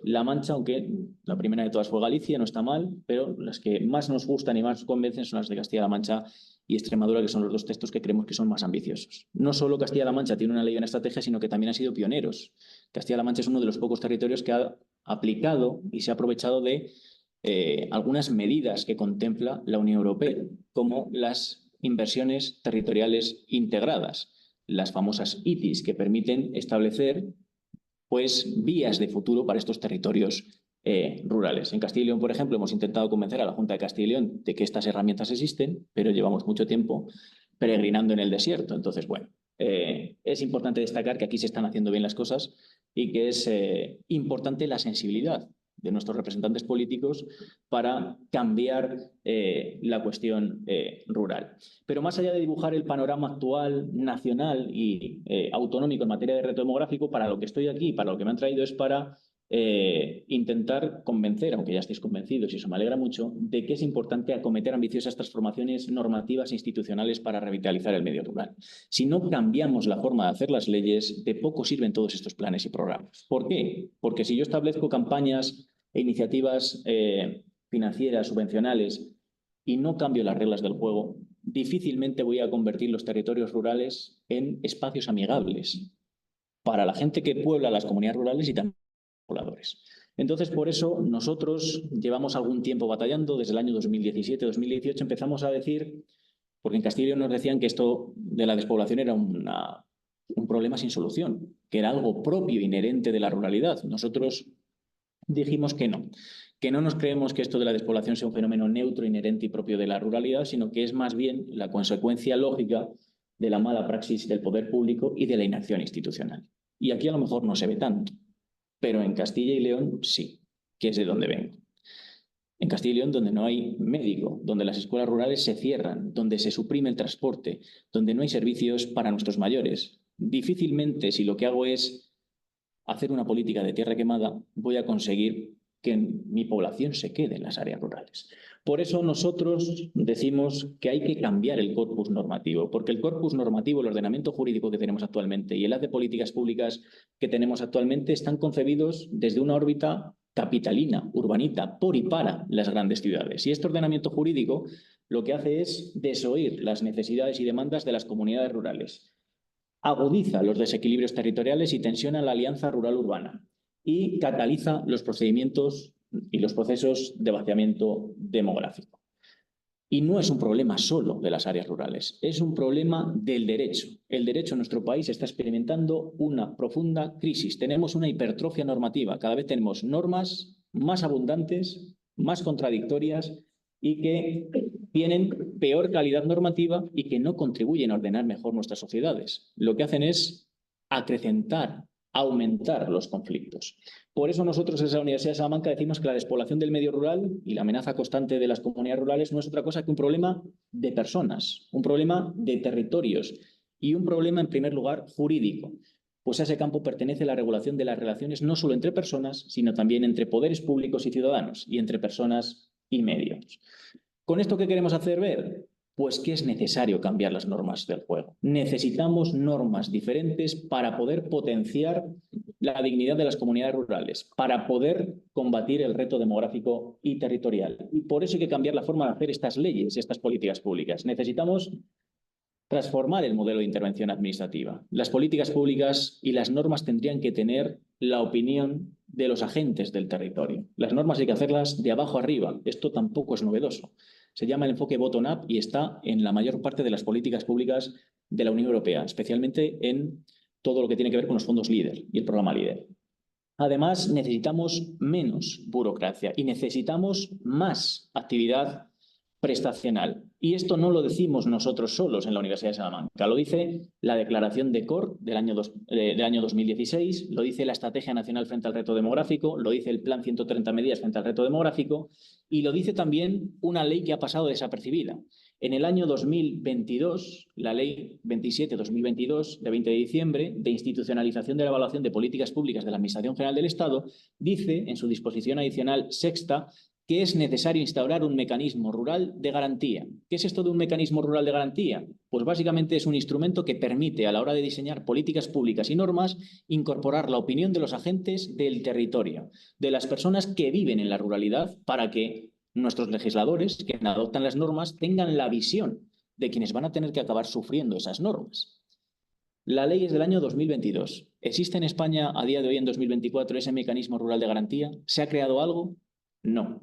La Mancha, aunque la primera de todas fue Galicia, no está mal, pero las que más nos gustan y más nos convencen son las de Castilla-La Mancha y Extremadura, que son los dos textos que creemos que son más ambiciosos. No solo Castilla-La Mancha tiene una ley y una estrategia, sino que también han sido pioneros. Castilla-La Mancha es uno de los pocos territorios que ha aplicado y se ha aprovechado de algunas medidas que contempla la Unión Europea, como las inversiones territoriales integradas, las famosas ITIs, que permiten establecer pues vías de futuro para estos territorios rurales. En Castilla y León, por ejemplo, hemos intentado convencer a la Junta de Castilla y León de que estas herramientas existen, pero llevamos mucho tiempo peregrinando en el desierto. Entonces, bueno, es importante destacar que aquí se están haciendo bien las cosas y que es importante la sensibilidad de nuestros representantes políticos para cambiar la cuestión rural. Pero más allá de dibujar el panorama actual, nacional y autonómico en materia de reto demográfico, para lo que estoy aquí, para lo que me han traído es para intentar convencer, aunque ya estéis convencidos y eso me alegra mucho, de que es importante acometer ambiciosas transformaciones normativas e institucionales para revitalizar el medio rural. Si no cambiamos la forma de hacer las leyes, de poco sirven todos estos planes y programas. ¿Por qué? Porque si yo establezco campañas e iniciativas financieras, subvencionales, y no cambio las reglas del juego, difícilmente voy a convertir los territorios rurales en espacios amigables para la gente que puebla las comunidades rurales y también pobladores. Entonces, por eso nosotros llevamos algún tiempo batallando. Desde el año 2017-2018 empezamos a decir, porque en Castilla y León nos decían que esto de la despoblación era un problema sin solución, que era algo propio, inherente de la ruralidad. Nosotros dijimos que no nos creemos que esto de la despoblación sea un fenómeno neutro, inherente y propio de la ruralidad, sino que es más bien la consecuencia lógica de la mala praxis del poder público y de la inacción institucional. Y aquí a lo mejor no se ve tanto, pero en Castilla y León sí, que es de donde vengo. En Castilla y León, donde no hay médico, donde las escuelas rurales se cierran, donde se suprime el transporte, donde no hay servicios para nuestros mayores. Difícilmente, si lo que hago es hacer una política de tierra quemada, voy a conseguir que mi población se quede en las áreas rurales. Por eso nosotros decimos que hay que cambiar el corpus normativo, porque el corpus normativo, el ordenamiento jurídico que tenemos actualmente y el haz de políticas públicas que tenemos actualmente están concebidos desde una órbita capitalina, urbanita, por y para las grandes ciudades. Y este ordenamiento jurídico lo que hace es desoír las necesidades y demandas de las comunidades rurales, agudiza los desequilibrios territoriales y tensiona la alianza rural-urbana y cataliza los procedimientos y los procesos de vaciamiento demográfico. Y no es un problema solo de las áreas rurales, es un problema del derecho. El derecho en nuestro país está experimentando una profunda crisis. Tenemos una hipertrofia normativa, cada vez tenemos normas más abundantes, más contradictorias y que tienen peor calidad normativa y que no contribuyen a ordenar mejor nuestras sociedades. Lo que hacen es acrecentar, aumentar los conflictos. Por eso nosotros desde la Universidad de Salamanca decimos que la despoblación del medio rural y la amenaza constante de las comunidades rurales no es otra cosa que un problema de personas, un problema de territorios y un problema, en primer lugar, jurídico. Pues a ese campo pertenece la regulación de las relaciones no solo entre personas, sino también entre poderes públicos y ciudadanos y entre personas y medios. ¿Con esto qué queremos hacer ver? Pues que es necesario cambiar las normas del juego. Necesitamos normas diferentes para poder potenciar la dignidad de las comunidades rurales, para poder combatir el reto demográfico y territorial. Y por eso hay que cambiar la forma de hacer estas leyes, estas políticas públicas. Necesitamos transformar el modelo de intervención administrativa. Las políticas públicas y las normas tendrían que tener la opinión de los agentes del territorio. Las normas hay que hacerlas de abajo arriba. Esto tampoco es novedoso. Se llama el enfoque bottom-up y está en la mayor parte de las políticas públicas de la Unión Europea, especialmente en todo lo que tiene que ver con los fondos LEADER y el programa LEADER. Además, necesitamos menos burocracia y necesitamos más actividad prestacional. Y esto no lo decimos nosotros solos en la Universidad de Salamanca, lo dice la declaración de COR del año 2016, lo dice la Estrategia Nacional frente al Reto Demográfico, lo dice el Plan 130 Medidas frente al Reto Demográfico y lo dice también una ley que ha pasado desapercibida. En el año 2022, la Ley 27/2022, de 20 de diciembre, de institucionalización de la evaluación de políticas públicas de la Administración General del Estado, dice en su disposición adicional sexta que es necesario instaurar un mecanismo rural de garantía. ¿Qué es esto de un mecanismo rural de garantía? Pues básicamente es un instrumento que permite a la hora de diseñar políticas públicas y normas incorporar la opinión de los agentes del territorio, de las personas que viven en la ruralidad, para que nuestros legisladores, que adoptan las normas, tengan la visión de quienes van a tener que acabar sufriendo esas normas. La ley es del año 2022. ¿Existe en España a día de hoy, en 2024, ese mecanismo rural de garantía? ¿Se ha creado algo? No.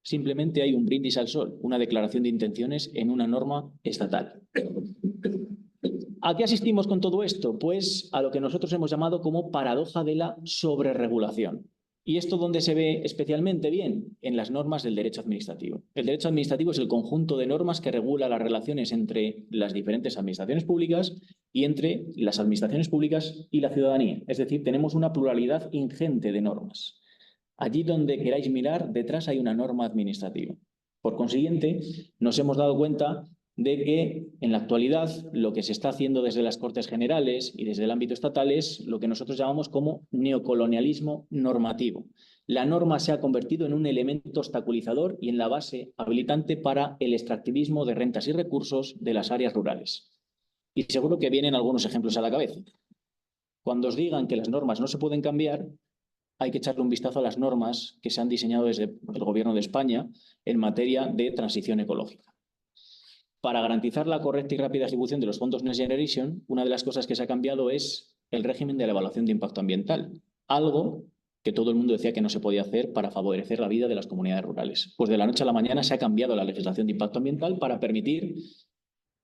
Simplemente hay un brindis al sol, una declaración de intenciones en una norma estatal. ¿A qué asistimos con todo esto? Pues a lo que nosotros hemos llamado como paradoja de la sobreregulación. ¿Y esto dónde se ve especialmente bien? En las normas del derecho administrativo. El derecho administrativo es el conjunto de normas que regula las relaciones entre las diferentes administraciones públicas y entre las administraciones públicas y la ciudadanía. Es decir, tenemos una pluralidad ingente de normas. Allí donde queráis mirar, detrás hay una norma administrativa. Por consiguiente, nos hemos dado cuenta de que en la actualidad lo que se está haciendo desde las Cortes Generales y desde el ámbito estatal es lo que nosotros llamamos como neocolonialismo normativo. La norma se ha convertido en un elemento obstaculizador y en la base habilitante para el extractivismo de rentas y recursos de las áreas rurales. Y seguro que vienen algunos ejemplos a la cabeza. Cuando os digan que las normas no se pueden cambiar, hay que echarle un vistazo a las normas que se han diseñado desde el Gobierno de España en materia de transición ecológica. Para garantizar la correcta y rápida ejecución de los fondos Next Generation, una de las cosas que se ha cambiado es el régimen de la evaluación de impacto ambiental, algo que todo el mundo decía que no se podía hacer para favorecer la vida de las comunidades rurales. Pues de la noche a la mañana se ha cambiado la legislación de impacto ambiental para permitir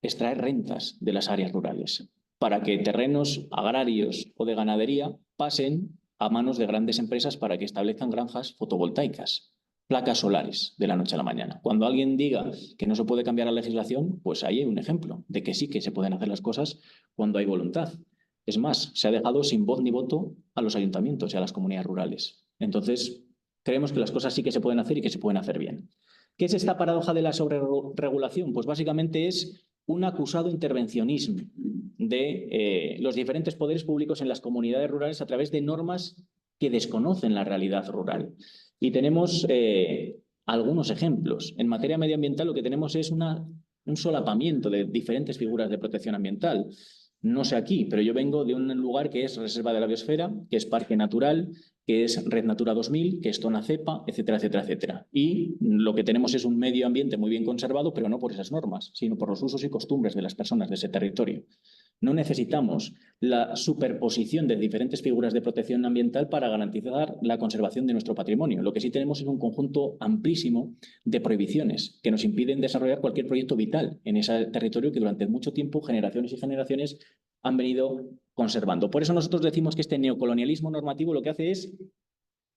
extraer rentas de las áreas rurales, para que terrenos agrarios o de ganadería pasen a manos de grandes empresas para que establezcan granjas fotovoltaicas, placas solares de la noche a la mañana. Cuando alguien diga que no se puede cambiar la legislación, pues ahí hay un ejemplo de que sí que se pueden hacer las cosas cuando hay voluntad. Es más, se ha dejado sin voz ni voto a los ayuntamientos y a las comunidades rurales. Entonces, creemos que las cosas sí que se pueden hacer y que se pueden hacer bien. ¿Qué es esta paradoja de la sobreregulación? Pues básicamente es un acusado intervencionismo de los diferentes poderes públicos en las comunidades rurales a través de normas que desconocen la realidad rural. Y tenemos algunos ejemplos. En materia medioambiental lo que tenemos es un solapamiento de diferentes figuras de protección ambiental. No sé aquí, pero yo vengo de un lugar que es Reserva de la Biosfera, que es Parque Natural, que es Red Natura 2000, que es zona cepa, etcétera, etcétera, etcétera. Y lo que tenemos es un medio ambiente muy bien conservado, pero no por esas normas, sino por los usos y costumbres de las personas de ese territorio. No necesitamos la superposición de diferentes figuras de protección ambiental para garantizar la conservación de nuestro patrimonio. Lo que sí tenemos es un conjunto amplísimo de prohibiciones que nos impiden desarrollar cualquier proyecto vital en ese territorio que durante mucho tiempo, generaciones y generaciones, han venido conservando. Por eso nosotros decimos que este neocolonialismo normativo lo que hace es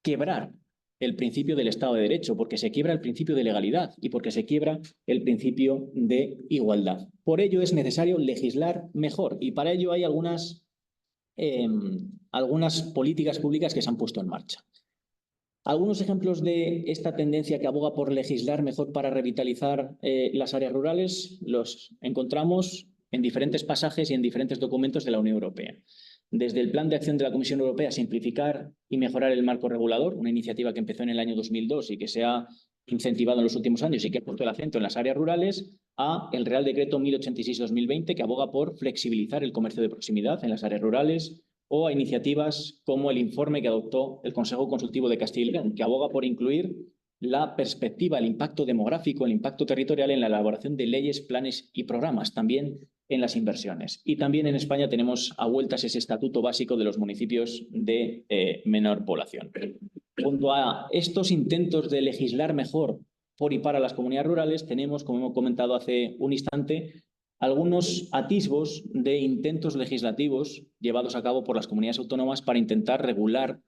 quebrar el principio del Estado de Derecho, porque se quiebra el principio de legalidad y porque se quiebra el principio de igualdad. Por ello es necesario legislar mejor y para ello hay algunas políticas públicas que se han puesto en marcha. Algunos ejemplos de esta tendencia que aboga por legislar mejor para revitalizar las áreas rurales los encontramos en diferentes pasajes y en diferentes documentos de la Unión Europea. Desde el Plan de Acción de la Comisión Europea, simplificar y mejorar el marco regulador, una iniciativa que empezó en el año 2002 y que se ha incentivado en los últimos años y que ha puesto el acento en las áreas rurales, a el Real Decreto 1086-2020, que aboga por flexibilizar el comercio de proximidad en las áreas rurales, o a iniciativas como el informe que adoptó el Consejo Consultivo de Castilla y León, que aboga por incluir la perspectiva, el impacto demográfico, el impacto territorial en la elaboración de leyes, planes y programas, también en las inversiones. Y también en España tenemos a vueltas ese estatuto básico de los municipios de menor población. Junto a estos intentos de legislar mejor por y para las comunidades rurales, tenemos, como hemos comentado hace un instante, algunos atisbos de intentos legislativos llevados a cabo por las comunidades autónomas para intentar regular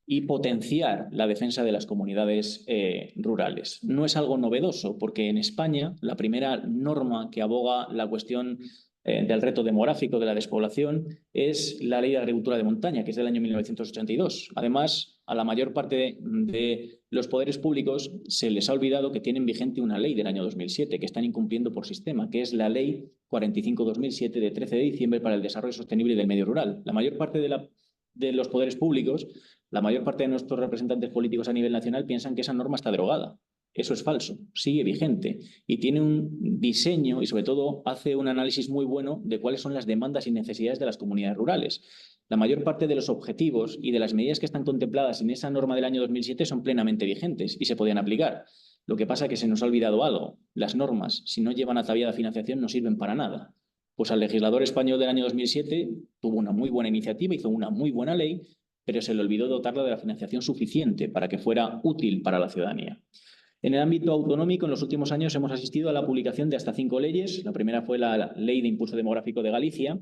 y potenciar la defensa de las comunidades rurales. No es algo novedoso, porque en España la primera norma que aboga la cuestión del reto demográfico de la despoblación es la Ley de Agricultura de Montaña, que es del año 1982. Además, a la mayor parte de los poderes públicos se les ha olvidado que tienen vigente una ley del año 2007, que están incumpliendo por sistema, que es la Ley 45/2007 de 13 de diciembre para el desarrollo sostenible del medio rural. La mayor parte de los poderes públicos La mayor parte de nuestros representantes políticos a nivel nacional piensan que esa norma está derogada. Eso es falso, sigue vigente y tiene un diseño y sobre todo hace un análisis muy bueno de cuáles son las demandas y necesidades de las comunidades rurales. La mayor parte de los objetivos y de las medidas que están contempladas en esa norma del año 2007 son plenamente vigentes y se podían aplicar. Lo que pasa es que se nos ha olvidado algo. Las normas, si no llevan ataviada financiación, no sirven para nada. Pues al legislador español del año 2007 tuvo una muy buena iniciativa, hizo una muy buena ley, pero se le olvidó dotarla de la financiación suficiente para que fuera útil para la ciudadanía. En el ámbito autonómico, en los últimos años hemos asistido a la publicación de hasta 5 leyes. La primera fue la Ley de Impulso Demográfico de Galicia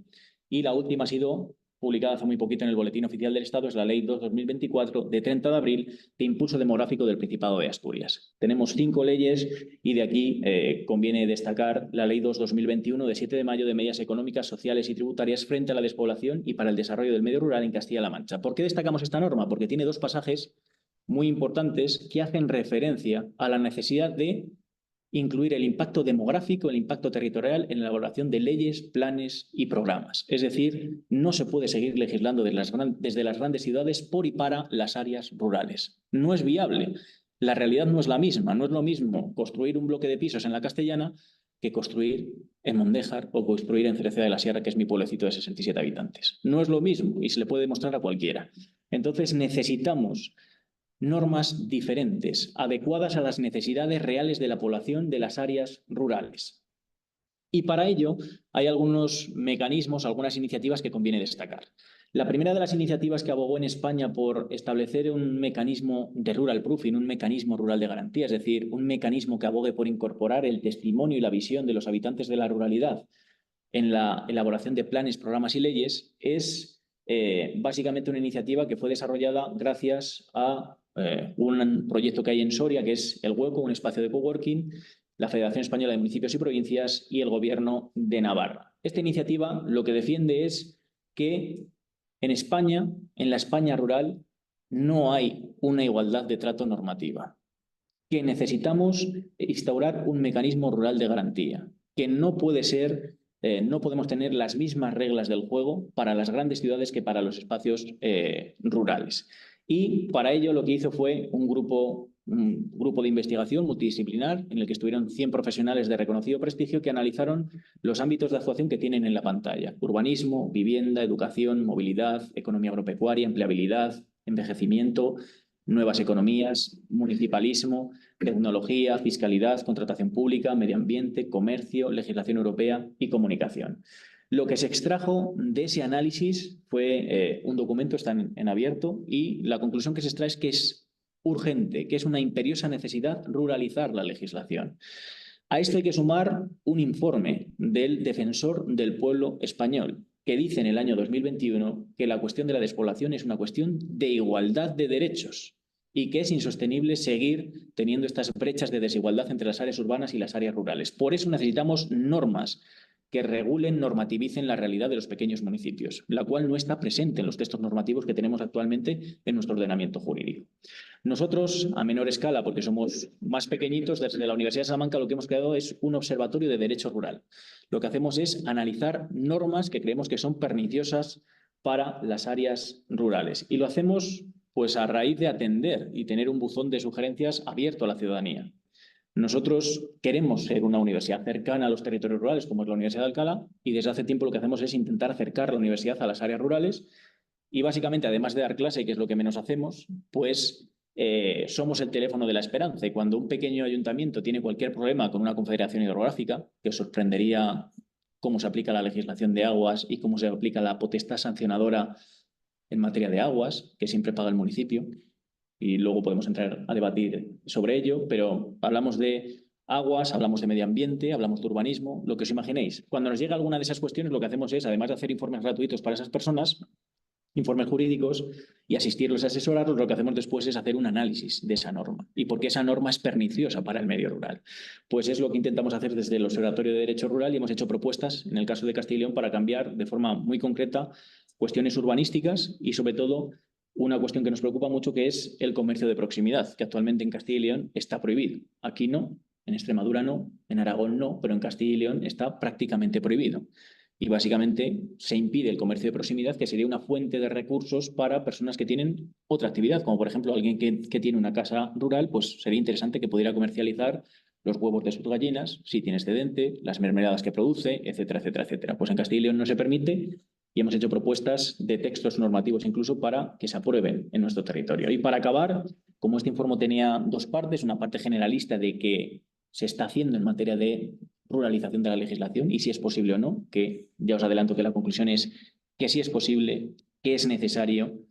y la última ha sido publicada hace muy poquito en el Boletín Oficial del Estado, es la Ley 2/2024 de 30 de abril de Impulso Demográfico del Principado de Asturias. Tenemos 5 leyes y de aquí conviene destacar la Ley 2/2021 de 7 de mayo de medidas económicas, sociales y tributarias frente a la despoblación y para el desarrollo del medio rural en Castilla-La Mancha. ¿Por qué destacamos esta norma? Porque tiene 2 pasajes muy importantes que hacen referencia a la necesidad de incluir el impacto demográfico, el impacto territorial en la elaboración de leyes, planes y programas. Es decir, no se puede seguir legislando desde las grandes ciudades por y para las áreas rurales. No es viable. La realidad no es la misma. No es lo mismo construir un bloque de pisos en la Castellana que construir en Mondéjar o construir en Cereceda de la Sierra, que es mi pueblecito de 67 habitantes. No es lo mismo y se le puede demostrar a cualquiera. Entonces necesitamos normas diferentes, adecuadas a las necesidades reales de la población de las áreas rurales. Y para ello hay algunos mecanismos, algunas iniciativas que conviene destacar. La primera de las iniciativas que abogó en España por establecer un mecanismo de rural proofing, un mecanismo rural de garantía, es decir, un mecanismo que abogue por incorporar el testimonio y la visión de los habitantes de la ruralidad en la elaboración de planes, programas y leyes, es básicamente una iniciativa que fue desarrollada gracias a un proyecto que hay en Soria, que es El Hueco, un espacio de coworking, la Federación Española de Municipios y Provincias y el Gobierno de Navarra. Esta iniciativa lo que defiende es que en España, en la España rural, no hay una igualdad de trato normativa, que necesitamos instaurar un mecanismo rural de garantía, que no puede ser, no podemos tener las mismas reglas del juego para las grandes ciudades que para los espacios rurales. Y para ello lo que hizo fue un grupo de investigación multidisciplinar en el que estuvieron 100 profesionales de reconocido prestigio que analizaron los ámbitos de actuación que tienen en la pantalla: urbanismo, vivienda, educación, movilidad, economía agropecuaria, empleabilidad, envejecimiento, nuevas economías, municipalismo, tecnología, fiscalidad, contratación pública, medio ambiente, comercio, legislación europea y comunicación. Lo que se extrajo de ese análisis fue un documento, está en abierto, y la conclusión que se extrae es que es urgente, que es una imperiosa necesidad ruralizar la legislación. A esto hay que sumar un informe del Defensor del Pueblo Español, que dice en el año 2021 que la cuestión de la despoblación es una cuestión de igualdad de derechos y que es insostenible seguir teniendo estas brechas de desigualdad entre las áreas urbanas y las áreas rurales. Por eso necesitamos normas que regulen, normativicen la realidad de los pequeños municipios, la cual no está presente en los textos normativos que tenemos actualmente en nuestro ordenamiento jurídico. Nosotros, a menor escala, porque somos más pequeñitos, desde la Universidad de Salamanca lo que hemos creado es un observatorio de derecho rural. Lo que hacemos es analizar normas que creemos que son perniciosas para las áreas rurales. Y lo hacemos pues a raíz de atender y tener un buzón de sugerencias abierto a la ciudadanía. Nosotros queremos ser una universidad cercana a los territorios rurales, como es la Universidad de Alcalá, y desde hace tiempo lo que hacemos es intentar acercar la universidad a las áreas rurales y básicamente, además de dar clase, que es lo que menos hacemos, pues somos el teléfono de la esperanza. Y cuando un pequeño ayuntamiento tiene cualquier problema con una confederación hidrográfica, que os sorprendería cómo se aplica la legislación de aguas y cómo se aplica la potestad sancionadora en materia de aguas, que siempre paga el municipio, y luego podemos entrar a debatir sobre ello, pero hablamos de aguas, hablamos de medio ambiente, hablamos de urbanismo, lo que os imaginéis. Cuando nos llega alguna de esas cuestiones, lo que hacemos es, además de hacer informes gratuitos para esas personas, informes jurídicos y asistirlos a asesorarlos, lo que hacemos después es hacer un análisis de esa norma y por qué esa norma es perniciosa para el medio rural. Pues es lo que intentamos hacer desde el Observatorio de Derecho Rural y hemos hecho propuestas, en el caso de Castilla y León, para cambiar de forma muy concreta cuestiones urbanísticas y, sobre todo, una cuestión que nos preocupa mucho, que es el comercio de proximidad, que actualmente en Castilla y León está prohibido. Aquí no, en Extremadura no, en Aragón no, pero en Castilla y León está prácticamente prohibido. Y básicamente se impide el comercio de proximidad, que sería una fuente de recursos para personas que tienen otra actividad, como por ejemplo alguien que tiene una casa rural, pues sería interesante que pudiera comercializar los huevos de sus gallinas, si tiene excedente, las mermeladas que produce, etcétera, etcétera, etcétera. Pues en Castilla y León no se permite y hemos hecho propuestas de textos normativos incluso para que se aprueben en nuestro territorio. Y para acabar, como este informe tenía dos partes, una parte generalista de qué se está haciendo en materia de ruralización de la legislación y si es posible o no, que ya os adelanto que la conclusión es que sí es posible, que es necesario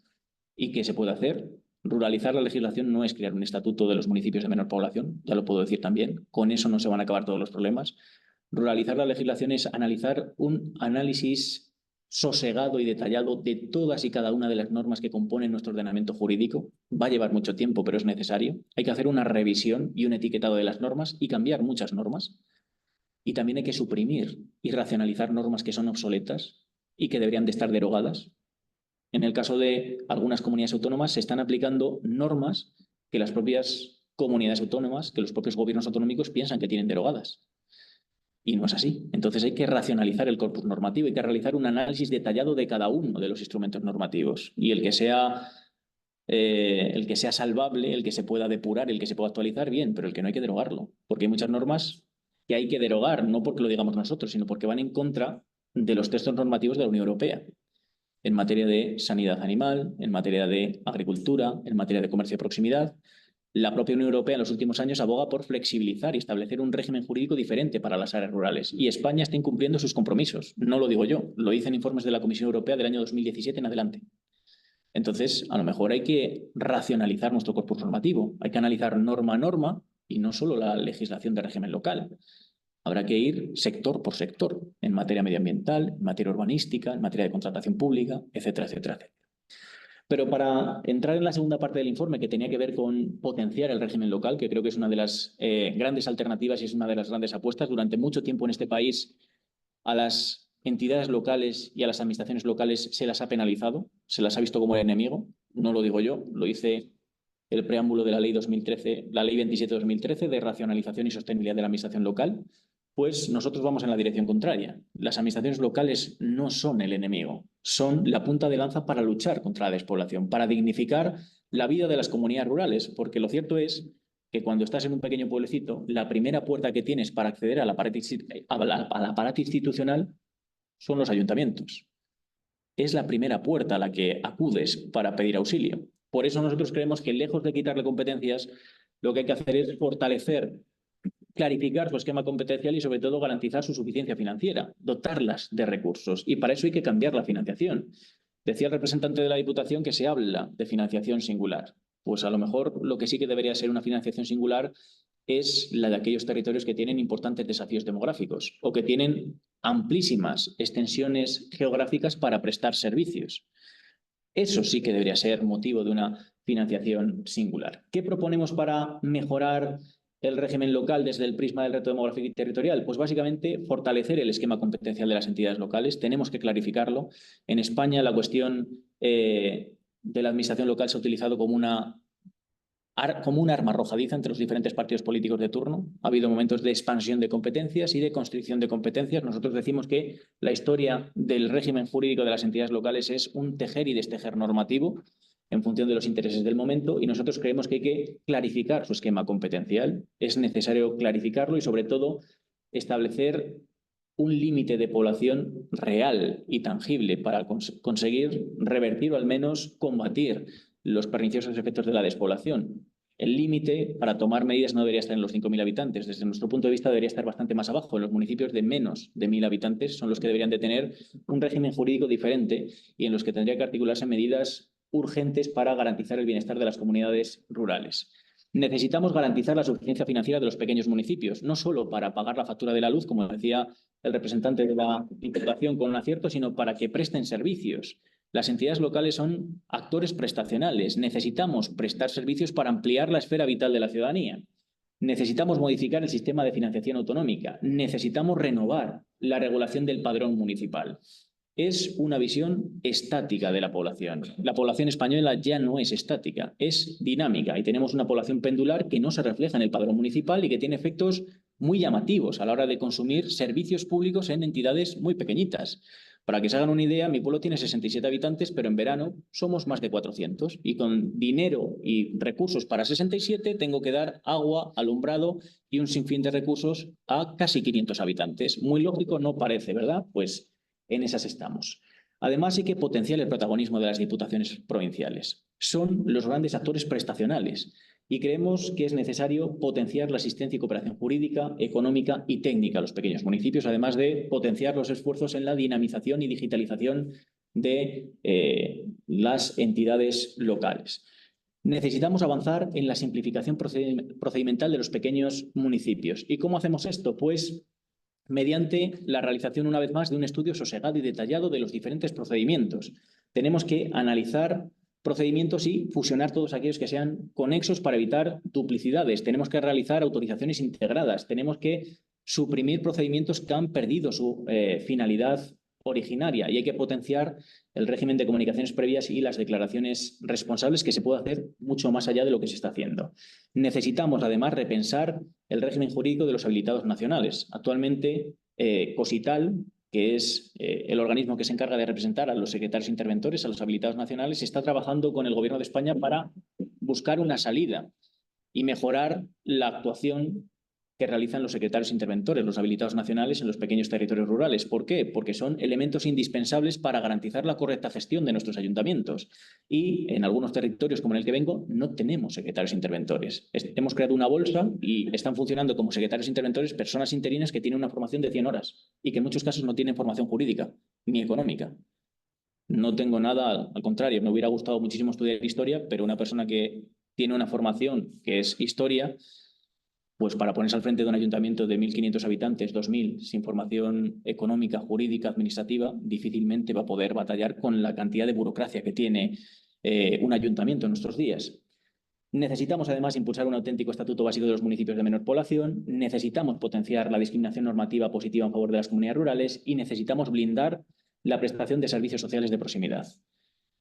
y que se puede hacer. Ruralizar la legislación no es crear un estatuto de los municipios de menor población, ya lo puedo decir también, con eso no se van a acabar todos los problemas. Ruralizar la legislación es analizar un análisis sosegado y detallado de todas y cada una de las normas que componen nuestro ordenamiento jurídico. Va a llevar mucho tiempo, pero es necesario. Hay que hacer una revisión y un etiquetado de las normas y cambiar muchas normas. Y también hay que suprimir y racionalizar normas que son obsoletas y que deberían de estar derogadas. En el caso de algunas comunidades autónomas se están aplicando normas que las propias comunidades autónomas, que los propios gobiernos autonómicos piensan que tienen derogadas. Y no es así. Entonces hay que racionalizar el corpus normativo, hay que realizar un análisis detallado de cada uno de los instrumentos normativos. Y el que sea salvable, el que se pueda depurar, el que se pueda actualizar, bien, pero el que no hay que derogarlo. Porque hay muchas normas que hay que derogar, no porque lo digamos nosotros, sino porque van en contra de los textos normativos de la Unión Europea. En materia de sanidad animal, en materia de agricultura, en materia de comercio de proximidad. La propia Unión Europea en los últimos años aboga por flexibilizar y establecer un régimen jurídico diferente para las áreas rurales. Y España está incumpliendo sus compromisos. No lo digo yo, lo dicen informes de la Comisión Europea del año 2017 en adelante. Entonces, a lo mejor hay que racionalizar nuestro corpus normativo. Hay que analizar norma a norma y no solo la legislación de régimen local. Habrá que ir sector por sector, en materia medioambiental, en materia urbanística, en materia de contratación pública, etcétera, etcétera, etcétera. Pero para entrar en la segunda parte del informe, que tenía que ver con potenciar el régimen local, que creo que es una de las grandes alternativas y es una de las grandes apuestas, durante mucho tiempo en este país a las entidades locales y a las administraciones locales se las ha penalizado, se las ha visto como el enemigo, no lo digo yo, lo dice el preámbulo de la ley 2013, la ley 27/2013 de racionalización y sostenibilidad de la administración local. Pues nosotros vamos en la dirección contraria. Las administraciones locales no son el enemigo, son la punta de lanza para luchar contra la despoblación, para dignificar la vida de las comunidades rurales, porque lo cierto es que cuando estás en un pequeño pueblecito, la primera puerta que tienes para acceder al aparato institucional son los ayuntamientos. Es la primera puerta a la que acudes para pedir auxilio. Por eso nosotros creemos que lejos de quitarle competencias, lo que hay que hacer es fortalecer, clarificar su esquema competencial y sobre todo garantizar su suficiencia financiera, dotarlas de recursos. Y para eso hay que cambiar la financiación. Decía el representante de la Diputación que se habla de financiación singular. Pues a lo mejor lo que sí que debería ser una financiación singular es la de aquellos territorios que tienen importantes desafíos demográficos o que tienen amplísimas extensiones geográficas para prestar servicios. Eso sí que debería ser motivo de una financiación singular. ¿Qué proponemos para mejorar el régimen local desde el prisma del reto demográfico y territorial? Pues básicamente fortalecer el esquema competencial de las entidades locales. Tenemos que clarificarlo. En España la cuestión de la administración local se ha utilizado como un arma arrojadiza entre los diferentes partidos políticos de turno. Ha habido momentos de expansión de competencias y de constricción de competencias. Nosotros decimos que la historia del régimen jurídico de las entidades locales es un tejer y destejer normativo en función de los intereses del momento, y nosotros creemos que hay que clarificar su esquema competencial. Es necesario clarificarlo y, sobre todo, establecer un límite de población real y tangible para conseguir revertir o al menos combatir los perniciosos efectos de la despoblación. El límite para tomar medidas no debería estar en los 5.000 habitantes. Desde nuestro punto de vista debería estar bastante más abajo. En los municipios de menos de 1.000 habitantes son los que deberían de tener un régimen jurídico diferente y en los que tendría que articularse medidas urgentes para garantizar el bienestar de las comunidades rurales. Necesitamos garantizar la suficiencia financiera de los pequeños municipios, no solo para pagar la factura de la luz, como decía el representante de la Diputación con un acierto, sino para que presten servicios. Las entidades locales son actores prestacionales. Necesitamos prestar servicios para ampliar la esfera vital de la ciudadanía. Necesitamos modificar el sistema de financiación autonómica. Necesitamos renovar la regulación del padrón municipal. Es una visión estática de la población. La población española ya no es estática, es dinámica y tenemos una población pendular que no se refleja en el padrón municipal y que tiene efectos muy llamativos a la hora de consumir servicios públicos en entidades muy pequeñitas. Para que se hagan una idea, mi pueblo tiene 67 habitantes, pero en verano somos más de 400. Y con dinero y recursos para 67 tengo que dar agua, alumbrado y un sinfín de recursos a casi 500 habitantes. Muy lógico no parece, ¿verdad? Pues en esas estamos. Además, hay que potenciar el protagonismo de las diputaciones provinciales. Son los grandes actores prestacionales y creemos que es necesario potenciar la asistencia y cooperación jurídica, económica y técnica a los pequeños municipios, además de potenciar los esfuerzos en la dinamización y digitalización de las entidades locales. Necesitamos avanzar en la simplificación procedimental de los pequeños municipios. ¿Y cómo hacemos esto? Pues mediante la realización, una vez más, de un estudio sosegado y detallado de los diferentes procedimientos. Tenemos que analizar procedimientos y fusionar todos aquellos que sean conexos para evitar duplicidades. Tenemos que realizar autorizaciones integradas. Tenemos que suprimir procedimientos que han perdido su finalidad originaria y hay que potenciar el régimen de comunicaciones previas y las declaraciones responsables, que se puede hacer mucho más allá de lo que se está haciendo. Necesitamos, además, repensar el régimen jurídico de los habilitados nacionales. Actualmente, COSITAL, que es el organismo que se encarga de representar a los secretarios interventores, a los habilitados nacionales, está trabajando con el Gobierno de España para buscar una salida y mejorar la actuación que realizan los secretarios interventores, los habilitados nacionales en los pequeños territorios rurales. ¿Por qué? Porque son elementos indispensables para garantizar la correcta gestión de nuestros ayuntamientos. Y en algunos territorios, como en el que vengo, no tenemos secretarios interventores. Hemos creado una bolsa y están funcionando como secretarios interventores personas interinas que tienen una formación de 100 horas y que en muchos casos no tienen formación jurídica ni económica. No tengo nada, al contrario, me hubiera gustado muchísimo estudiar historia, pero una persona que tiene una formación que es historia, pues para ponerse al frente de un ayuntamiento de 1.500 habitantes, 2.000, sin formación económica, jurídica, administrativa, difícilmente va a poder batallar con la cantidad de burocracia que tiene un ayuntamiento en nuestros días. Necesitamos, además, impulsar un auténtico estatuto básico de los municipios de menor población, necesitamos potenciar la discriminación normativa positiva en favor de las comunidades rurales y necesitamos blindar la prestación de servicios sociales de proximidad.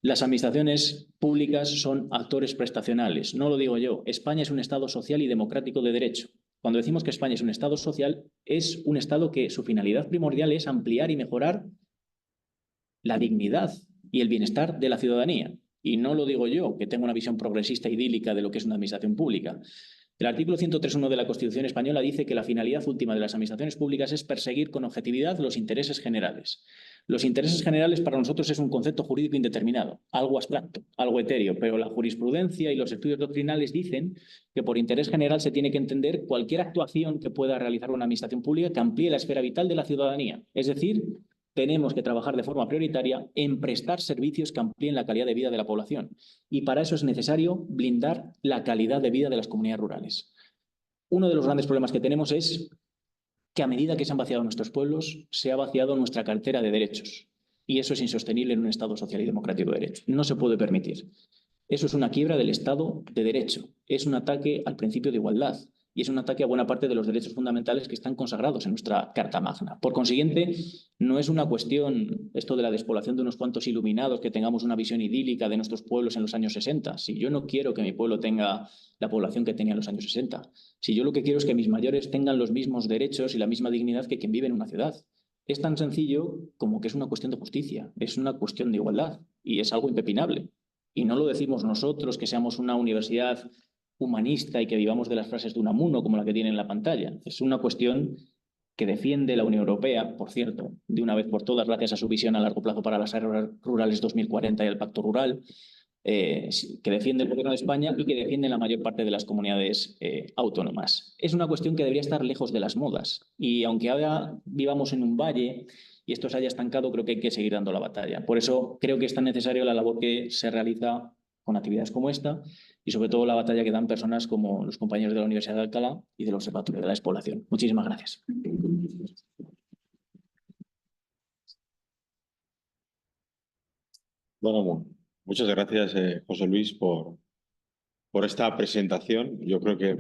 Las administraciones públicas son actores prestacionales. No lo digo yo. España es un Estado social y democrático de derecho. Cuando decimos que España es un Estado social, es un Estado que su finalidad primordial es ampliar y mejorar la dignidad y el bienestar de la ciudadanía. Y no lo digo yo, que tengo una visión progresista idílica de lo que es una administración pública. El artículo 103.1 de la Constitución española dice que la finalidad última de las administraciones públicas es perseguir con objetividad los intereses generales. Los intereses generales para nosotros es un concepto jurídico indeterminado, algo abstracto, algo etéreo, pero la jurisprudencia y los estudios doctrinales dicen que por interés general se tiene que entender cualquier actuación que pueda realizar una administración pública que amplíe la esfera vital de la ciudadanía. Es decir, tenemos que trabajar de forma prioritaria en prestar servicios que amplíen la calidad de vida de la población. Y para eso es necesario blindar la calidad de vida de las comunidades rurales. Uno de los grandes problemas que tenemos es que a medida que se han vaciado nuestros pueblos, se ha vaciado nuestra cartera de derechos. Y eso es insostenible en un Estado social y democrático de derecho. No se puede permitir. Eso es una quiebra del Estado de derecho. Es un ataque al principio de igualdad. Y es un ataque a buena parte de los derechos fundamentales que están consagrados en nuestra Carta Magna. Por consiguiente, no es una cuestión esto de la despoblación de unos cuantos iluminados, que tengamos una visión idílica de nuestros pueblos en los años 60. Si yo no quiero que mi pueblo tenga la población que tenía en los años 60. Si yo lo que quiero es que mis mayores tengan los mismos derechos y la misma dignidad que quien vive en una ciudad. Es tan sencillo como que es una cuestión de justicia, es una cuestión de igualdad y es algo impepinable. Y no lo decimos nosotros, que seamos una universidad humanista y que vivamos de las frases de Unamuno como la que tiene en la pantalla. Es una cuestión que defiende la Unión Europea, por cierto, de una vez por todas, gracias a su visión a largo plazo para las áreas rurales 2040 y el Pacto Rural, que defiende el Gobierno de España y que defiende la mayor parte de las comunidades autónomas. Es una cuestión que debería estar lejos de las modas y aunque ahora vivamos en un valle y esto se haya estancado, creo que hay que seguir dando la batalla. Por eso creo que es tan necesaria la labor que se realiza con actividades como esta y sobre todo la batalla que dan personas como los compañeros de la Universidad de Alcalá y del Observatorio de la Despoblación. Muchísimas gracias. Bueno, muchas gracias, José Luis, por esta presentación. Yo creo que,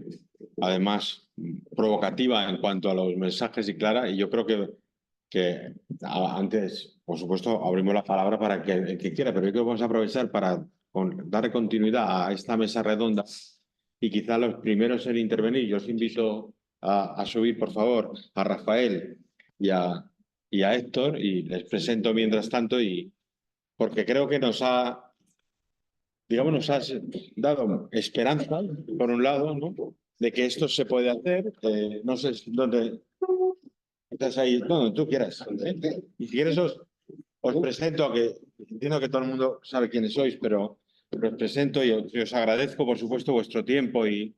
además, provocativa en cuanto a los mensajes y clara. Y yo creo que antes, por supuesto, abrimos la palabra para que el que quiera, pero yo creo que vamos a aprovechar para dar continuidad a esta mesa redonda y quizá los primeros en intervenir. Yo os invito a subir, por favor, a Rafael y a Héctor, y les presento mientras tanto, porque creo que nos has dado esperanza, por un lado, ¿no?, de que esto se puede hacer. No sé dónde estás ahí, donde tú quieras. Y si quieres os presento, que entiendo que todo el mundo sabe quiénes sois, pero os presento y os agradezco, por supuesto, vuestro tiempo y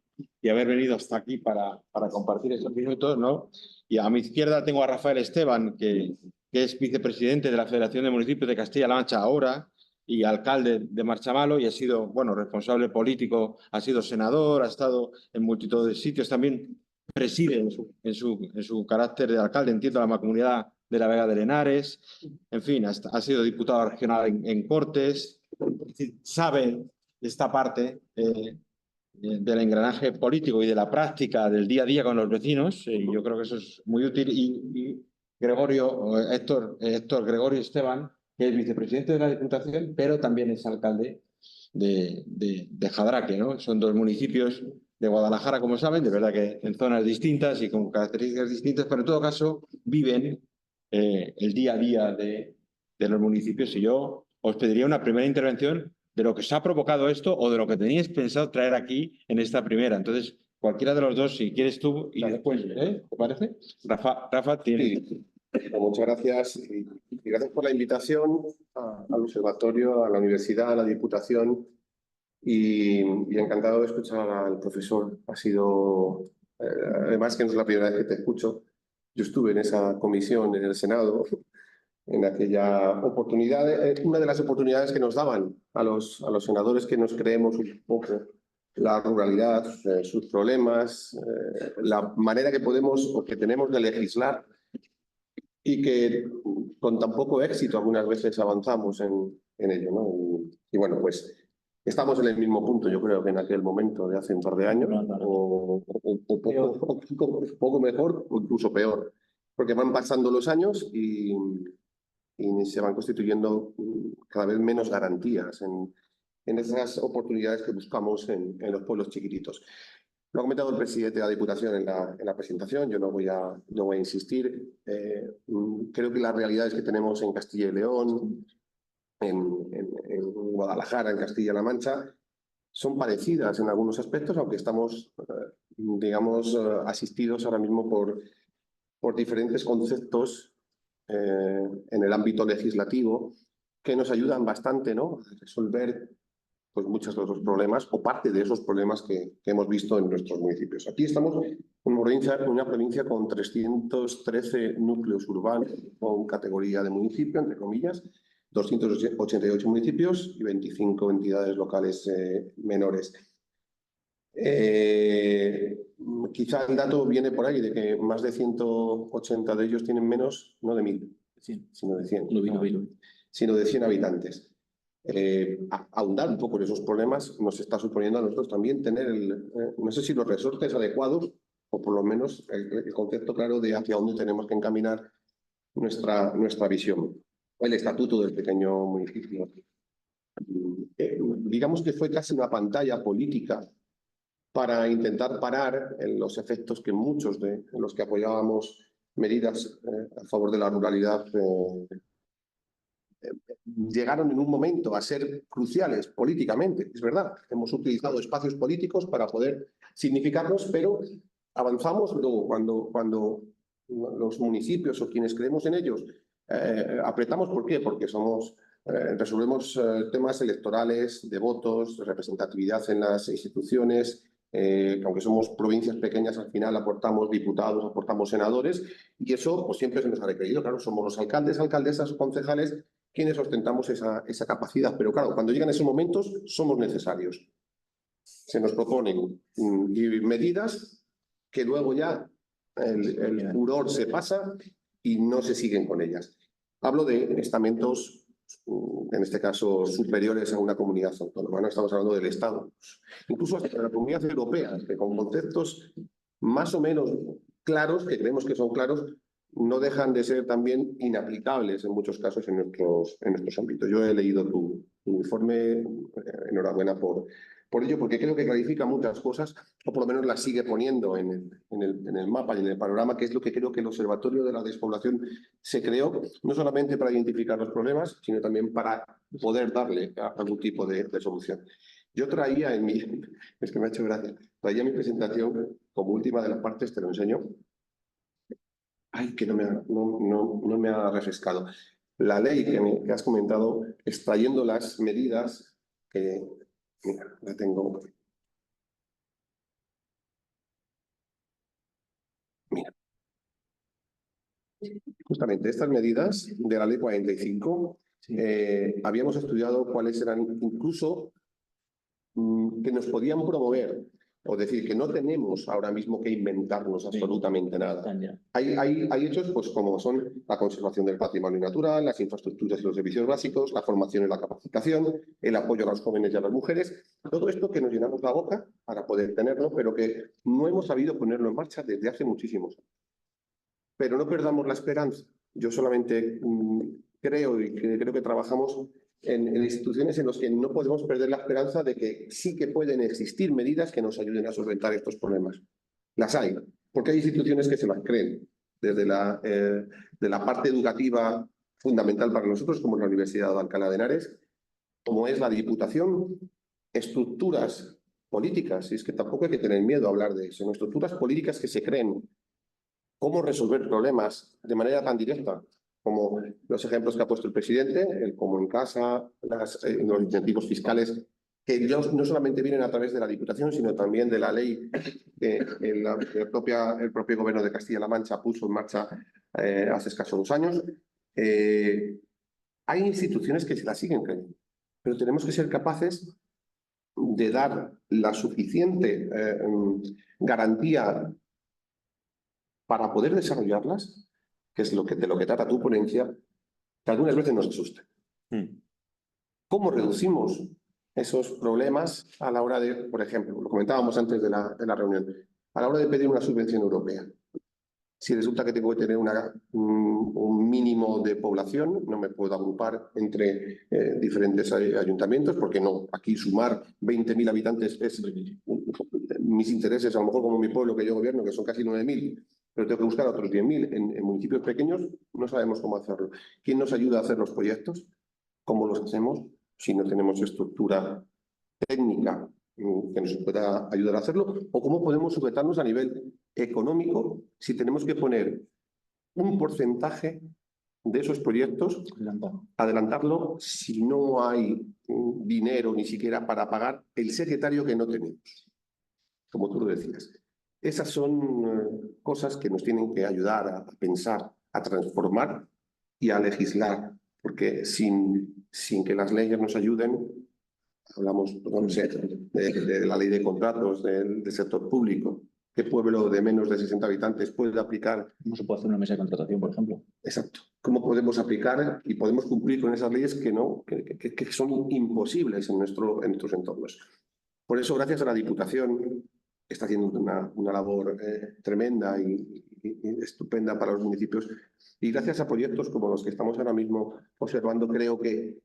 haber venido hasta aquí para compartir estos minutos, ¿no? Y a mi izquierda tengo a Rafael Esteban, que es vicepresidente de la Federación de Municipios de Castilla-La Mancha ahora y alcalde de Marchamalo, y ha sido, bueno, responsable político, ha sido senador, ha estado en multitud de sitios, también preside en su carácter de alcalde, entiendo, la Mancomunidad de la Vega de Henares, en fin, ha sido diputado regional en Cortes, sabe esta parte del engranaje político y de la práctica del día a día con los vecinos, y yo creo que eso es muy útil. Y Héctor Gregorio Esteban, que es vicepresidente de la Diputación, pero también es alcalde de Jadraque, ¿no? Son dos municipios de Guadalajara, como saben, de verdad que en zonas distintas y con características distintas, pero en todo caso viven el día a día de los municipios. Y yo os pediría una primera intervención de lo que os ha provocado esto o de lo que teníais pensado traer aquí en esta primera. Entonces, cualquiera de los dos, si quieres tú y después, ¿te parece? Rafa, tienes. Sí. Muchas gracias y gracias por la invitación al observatorio, a la universidad, a la Diputación, y encantado de escuchar al profesor. Ha sido, además que no es la primera vez que te escucho, yo estuve en esa comisión en el Senado, en aquella oportunidad, una de las oportunidades que nos daban a los senadores que nos creemos un poco la ruralidad, sus problemas, la manera que podemos o que tenemos de legislar, y que con tan poco éxito algunas veces avanzamos en ello, ¿no? Y bueno, pues estamos en el mismo punto, yo creo, que en aquel momento de hace un par de años, o poco mejor, o incluso peor, porque van pasando los años y se van constituyendo cada vez menos garantías en esas oportunidades que buscamos en los pueblos chiquititos. Lo ha comentado el presidente de la Diputación en la presentación, yo no voy a insistir. Creo que las realidades que tenemos en Castilla y León, en Guadalajara, en Castilla-La Mancha, son parecidas en algunos aspectos, aunque estamos, digamos, asistidos ahora mismo por diferentes conceptos en el ámbito legislativo que nos ayudan bastante, ¿no?, a resolver pues muchos de los problemas o parte de esos problemas que hemos visto en nuestros municipios. Aquí estamos en una provincia con 313 núcleos urbanos con categoría de municipio, entre comillas, 288 municipios y 25 entidades locales menores. Quizá el dato viene por ahí de que más de 180 de ellos tienen menos, no de 1000, sino de 100. Sino de 100 habitantes. Ahondar un poco en esos problemas nos está suponiendo a nosotros también tener, no sé si los resortes adecuados, o por lo menos el concepto claro de hacia dónde tenemos que encaminar nuestra visión. El estatuto del pequeño municipio. Digamos que fue casi una pantalla política para intentar parar los efectos que muchos de los que apoyábamos medidas a favor de la ruralidad llegaron en un momento a ser cruciales políticamente. Es verdad, hemos utilizado espacios políticos para poder significarlos, pero avanzamos luego cuando los municipios o quienes creemos en ellos apretamos. ¿Por qué? Porque resolvemos temas electorales, de votos, de representatividad en las instituciones. Aunque somos provincias pequeñas, al final aportamos diputados, aportamos senadores, y eso pues siempre se nos ha requerido. Claro, somos los alcaldes, alcaldesas, concejales quienes ostentamos esa capacidad, pero claro, cuando llegan esos momentos somos necesarios. Se nos proponen medidas que luego ya el furor se pasa y no se siguen con ellas. Hablo de estamentos, en este caso, superiores a una comunidad autónoma, no estamos hablando del Estado. Incluso hasta la comunidad europea, que con conceptos más o menos claros, que creemos que son claros, no dejan de ser también inaplicables en muchos casos en nuestros ámbitos. Yo he leído tu informe, enhorabuena por por ello, porque creo que clarifica muchas cosas, o por lo menos las sigue poniendo en el mapa y en el panorama, que es lo que creo que el Observatorio de la Despoblación se creó, no solamente para identificar los problemas, sino también para poder darle algún tipo de solución. Yo traía en mi, es que me ha hecho gracia, traía mi presentación como última de las partes, te lo enseño. Ay, que no me ha refrescado. La ley que has comentado, extrayendo las medidas que, mira, la tengo. Mira. Justamente estas medidas de la ley 45, habíamos estudiado cuáles eran incluso que nos podían promover, o decir, que no tenemos ahora mismo que inventarnos absolutamente nada. Hay hechos pues, como son la conservación del patrimonio natural, las infraestructuras y los servicios básicos, la formación y la capacitación, el apoyo a los jóvenes y a las mujeres, todo esto que nos llenamos la boca para poder tenerlo, pero que no hemos sabido ponerlo en marcha desde hace muchísimos años. Pero no perdamos la esperanza. Yo solamente creo y creo que trabajamos en instituciones en las que no podemos perder la esperanza de que sí que pueden existir medidas que nos ayuden a solventar estos problemas. Las hay, porque hay instituciones que se las creen, desde de la parte educativa fundamental para nosotros, como la Universidad de Alcalá de Henares, como es la Diputación, estructuras políticas, y es que tampoco hay que tener miedo a hablar de eso, estructuras políticas que se creen cómo resolver problemas de manera tan directa, como los ejemplos que ha puesto el presidente, el Como en Casa, los incentivos fiscales, que no solamente vienen a través de la Diputación, sino también de la ley que el propio Gobierno de Castilla-La Mancha puso en marcha hace escasos 2 años. Hay instituciones que se la siguen creyendo, pero tenemos que ser capaces de dar la suficiente garantía para poder desarrollarlas, que es de lo que trata tu ponencia, que algunas veces nos asusta. ¿Cómo reducimos esos problemas a la hora de, por ejemplo, lo comentábamos antes de la reunión, a la hora de pedir una subvención europea? Si resulta que tengo que tener un mínimo de población, no me puedo agrupar entre diferentes ayuntamientos, porque no, aquí sumar 20.000 habitantes es mis intereses, a lo mejor como mi pueblo que yo gobierno, que son casi 9.000, pero tengo que buscar a otros 10.000 en municipios pequeños, no sabemos cómo hacerlo. ¿Quién nos ayuda a hacer los proyectos? ¿Cómo los hacemos si no tenemos estructura técnica que nos pueda ayudar a hacerlo? ¿O cómo podemos sujetarnos a nivel económico si tenemos que poner un porcentaje de esos proyectos, adelantarlo si no hay dinero ni siquiera para pagar el secretario que no tenemos? Como tú lo decías. Esas son cosas que nos tienen que ayudar a pensar, a transformar y a legislar, porque sin que las leyes nos ayuden, hablamos, no sé, de la ley de contratos del sector público. ¿Qué pueblo de menos de 60 habitantes puede aplicar? ¿Cómo se puede hacer una mesa de contratación, por ejemplo? Exacto. ¿Cómo podemos aplicar y podemos cumplir con esas leyes que son imposibles en nuestros entornos? Por eso, gracias a la Diputación, está haciendo una labor tremenda y estupenda para los municipios. Y gracias a proyectos como los que estamos ahora mismo observando, creo que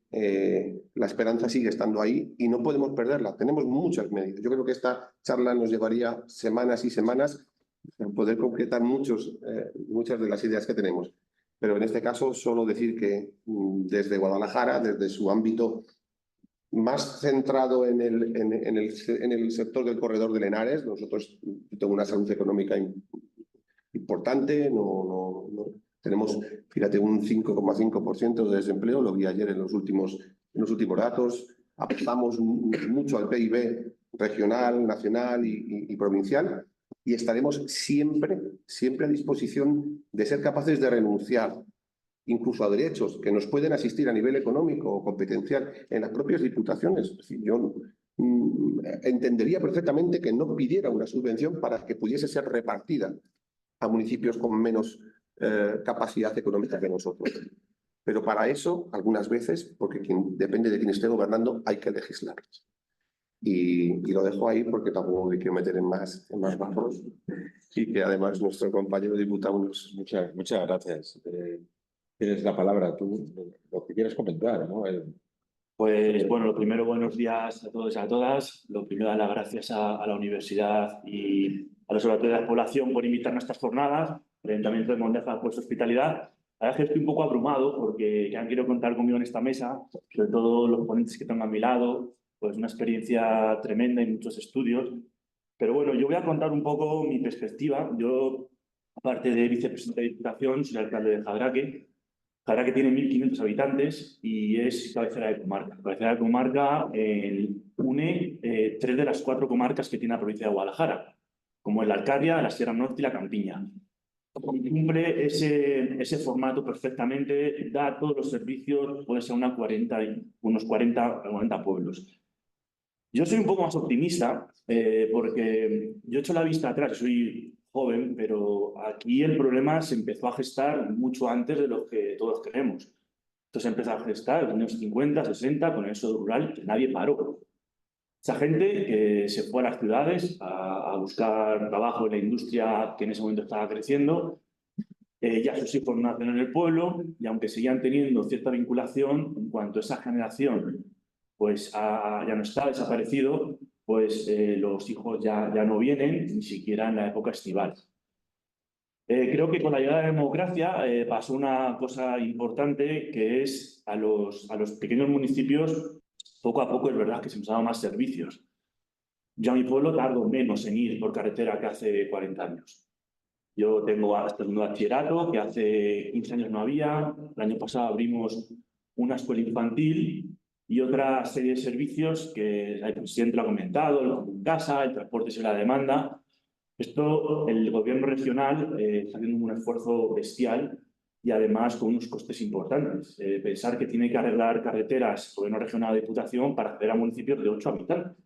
la esperanza sigue estando ahí y no podemos perderla. Tenemos muchas medidas. Yo creo que esta charla nos llevaría semanas y semanas a poder concretar muchas de las ideas que tenemos. Pero en este caso, solo decir que desde Guadalajara, desde su ámbito más centrado en el sector del corredor de Henares, nosotros tenemos una salud económica importante, tenemos, fíjate, un 5,5% de desempleo, lo vi ayer en los últimos datos, apostamos mucho al PIB regional, nacional y provincial, y estaremos siempre a disposición de ser capaces de renunciar incluso a derechos que nos pueden asistir a nivel económico o competencial en las propias diputaciones. Es decir, yo entendería perfectamente que no pidiera una subvención para que pudiese ser repartida a municipios con menos capacidad económica que nosotros. Pero para eso, algunas veces, porque depende de quién esté gobernando, hay que legislar. Y lo dejo ahí porque tampoco me quiero meter en más barros y que además nuestro compañero diputado nos... Muchas gracias. Tienes la palabra tú, lo que quieras comentar, ¿no? Pues bueno, lo primero, buenos días a todos y a todas. Lo primero, dar las gracias a la universidad y a los observatorios de la población por invitarnos a estas jornadas. El Ayuntamiento de Mondeja por su hospitalidad. La verdad es que estoy un poco abrumado porque han querido contar conmigo en esta mesa, sobre todo los ponentes que tengo a mi lado, pues una experiencia tremenda y muchos estudios. Pero bueno, yo voy a contar un poco mi perspectiva. Yo, aparte de vicepresidente de Diputación, soy alcalde de Jadraque. Jadraque tiene 1.500 habitantes y es cabecera de comarca. Cabecera de comarca une 3 de las 4 comarcas que tiene la provincia de Guadalajara, como es la Alcarria, la Sierra Norte y la Campiña. Cumple ese formato perfectamente, da todos los servicios, puede ser unos 40 pueblos. Yo soy un poco más optimista porque yo he hecho la vista atrás, soy joven, pero aquí el problema se empezó a gestar mucho antes de lo que todos creemos. Esto se empezó a gestar en los años 50, 60, con el éxodo rural, que nadie paró. Esa gente que se fue a las ciudades a buscar trabajo en la industria que en ese momento estaba creciendo, ya sus hijos nacen en el pueblo y aunque seguían teniendo cierta vinculación, en cuanto esa generación pues ya no está, desaparecido, pues los hijos ya no vienen, ni siquiera en la época estival. Creo que con la llegada de la democracia pasó una cosa importante, que es a los pequeños municipios, poco a poco es verdad que se nos han dado más servicios. Yo a mi pueblo tardo menos en ir por carretera que hace 40 años. Yo tengo hasta el bachillerato, que hace 15 años no había. El año pasado abrimos una escuela infantil y otra serie de servicios que el presidente lo ha comentado, el casa, el transporte y la demanda. Esto el gobierno regional está haciendo un esfuerzo bestial y además con unos costes importantes. Pensar que tiene que arreglar carreteras, el gobierno regional de Diputación, para acceder a municipios de 8 habitantes.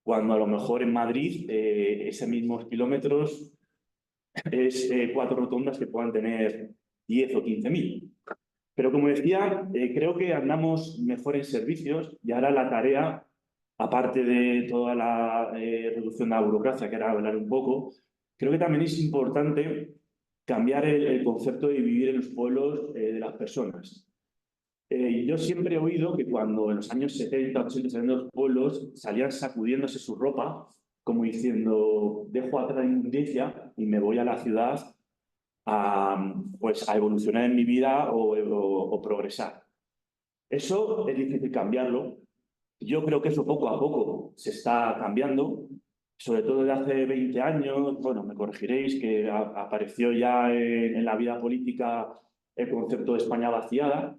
Cuando a lo mejor en Madrid esos mismos kilómetros es 4 rotondas que puedan tener 10 o 15.000. Pero como decía, creo que andamos mejor en servicios y ahora la tarea, aparte de toda la reducción de la burocracia, que era hablar un poco, creo que también es importante cambiar el concepto de vivir en los pueblos de las personas. Yo siempre he oído que cuando en los años 70, 80 salían de los pueblos, salían sacudiéndose su ropa, como diciendo, dejo atrás la inmundicia y me voy a la ciudad pues a evolucionar en mi vida o progresar. Eso es difícil cambiarlo. Yo creo que eso poco a poco se está cambiando, sobre todo desde hace 20 años. Bueno, me corregiréis que apareció ya en la vida política el concepto de España vaciada.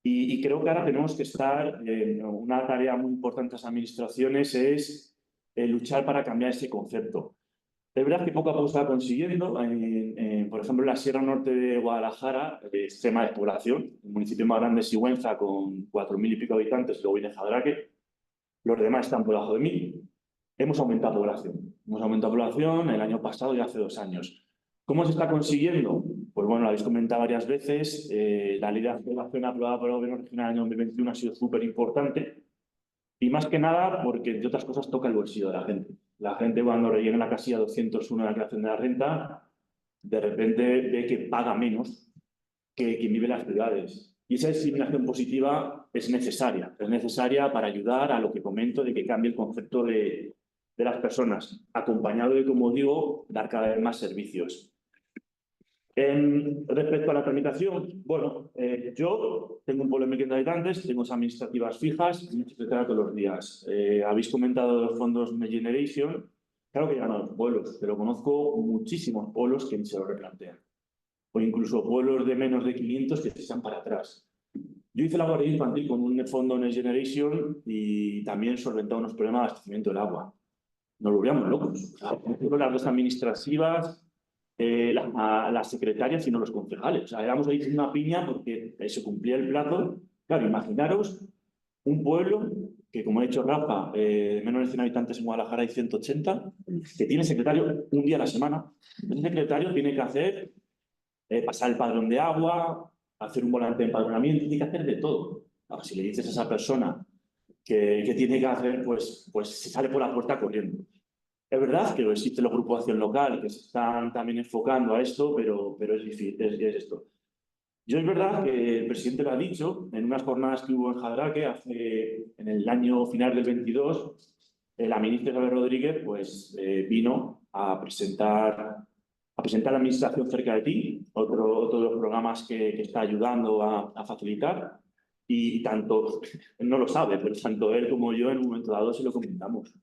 Y creo que ahora tenemos que estar, una tarea muy importante de las administraciones es luchar para cambiar ese concepto. Es verdad que poco a poco se está consiguiendo. Por ejemplo, en la Sierra Norte de Guadalajara, extrema despoblación, el municipio más grande es Sigüenza, con 4.000 y pico habitantes, luego viene Jadraque, los demás están por debajo de 1.000. Hemos aumentado población. Hemos aumentado población el año pasado y hace 2 años. ¿Cómo se está consiguiendo? Pues bueno, lo habéis comentado varias veces. La ley de acción aprobada por el Gobierno regional en el año 2021 ha sido súper importante. Y más que nada porque, entre otras cosas, toca el bolsillo de la gente. La gente, cuando rellena la casilla 201 de la creación de la renta, de repente ve que paga menos que quien vive en las ciudades. Y esa discriminación positiva es necesaria para ayudar a lo que comento de que cambie el concepto de las personas, acompañado de, como digo, dar cada vez más servicios. Respecto a la tramitación, bueno, yo tengo un pueblo de 1.500 habitantes, tengo administrativas fijas y me secretaria todos los días. Habéis comentado los fondos Next Generation. Claro que llegan a los pueblos, pero conozco muchísimos pueblos que ni se lo replantean. O incluso pueblos de menos de 500 que se echan para atrás. Yo hice la guardería infantil con un fondo Next Generation y también solventaba unos problemas de abastecimiento del agua. Nos volvíamos locos. Las dos administrativas, las secretarias y no los concejales. O sea, éramos ahí una piña porque se cumplía el plazo. Claro, imaginaros un pueblo que, como ha dicho Rafa, menos de 100 habitantes en Guadalajara hay 180, que tiene secretario un día a la semana. Ese secretario tiene que hacer, pasar el padrón de agua, hacer un volante de empadronamiento, tiene que hacer de todo. Ahora, si le dices a esa persona que tiene que hacer, pues se sale por la puerta corriendo. Es verdad que existen los grupos de acción local que se están también enfocando a esto, pero es difícil, es esto. Yo es verdad que el presidente lo ha dicho, en unas jornadas que hubo en Jadraque en el año final del 22, la ministra Isabel Rodríguez pues, vino a presentar la administración cerca de ti, otro de los programas que está ayudando a facilitar. Y tanto, él no lo sabe, pero tanto él como yo en un momento dado se lo comentamos.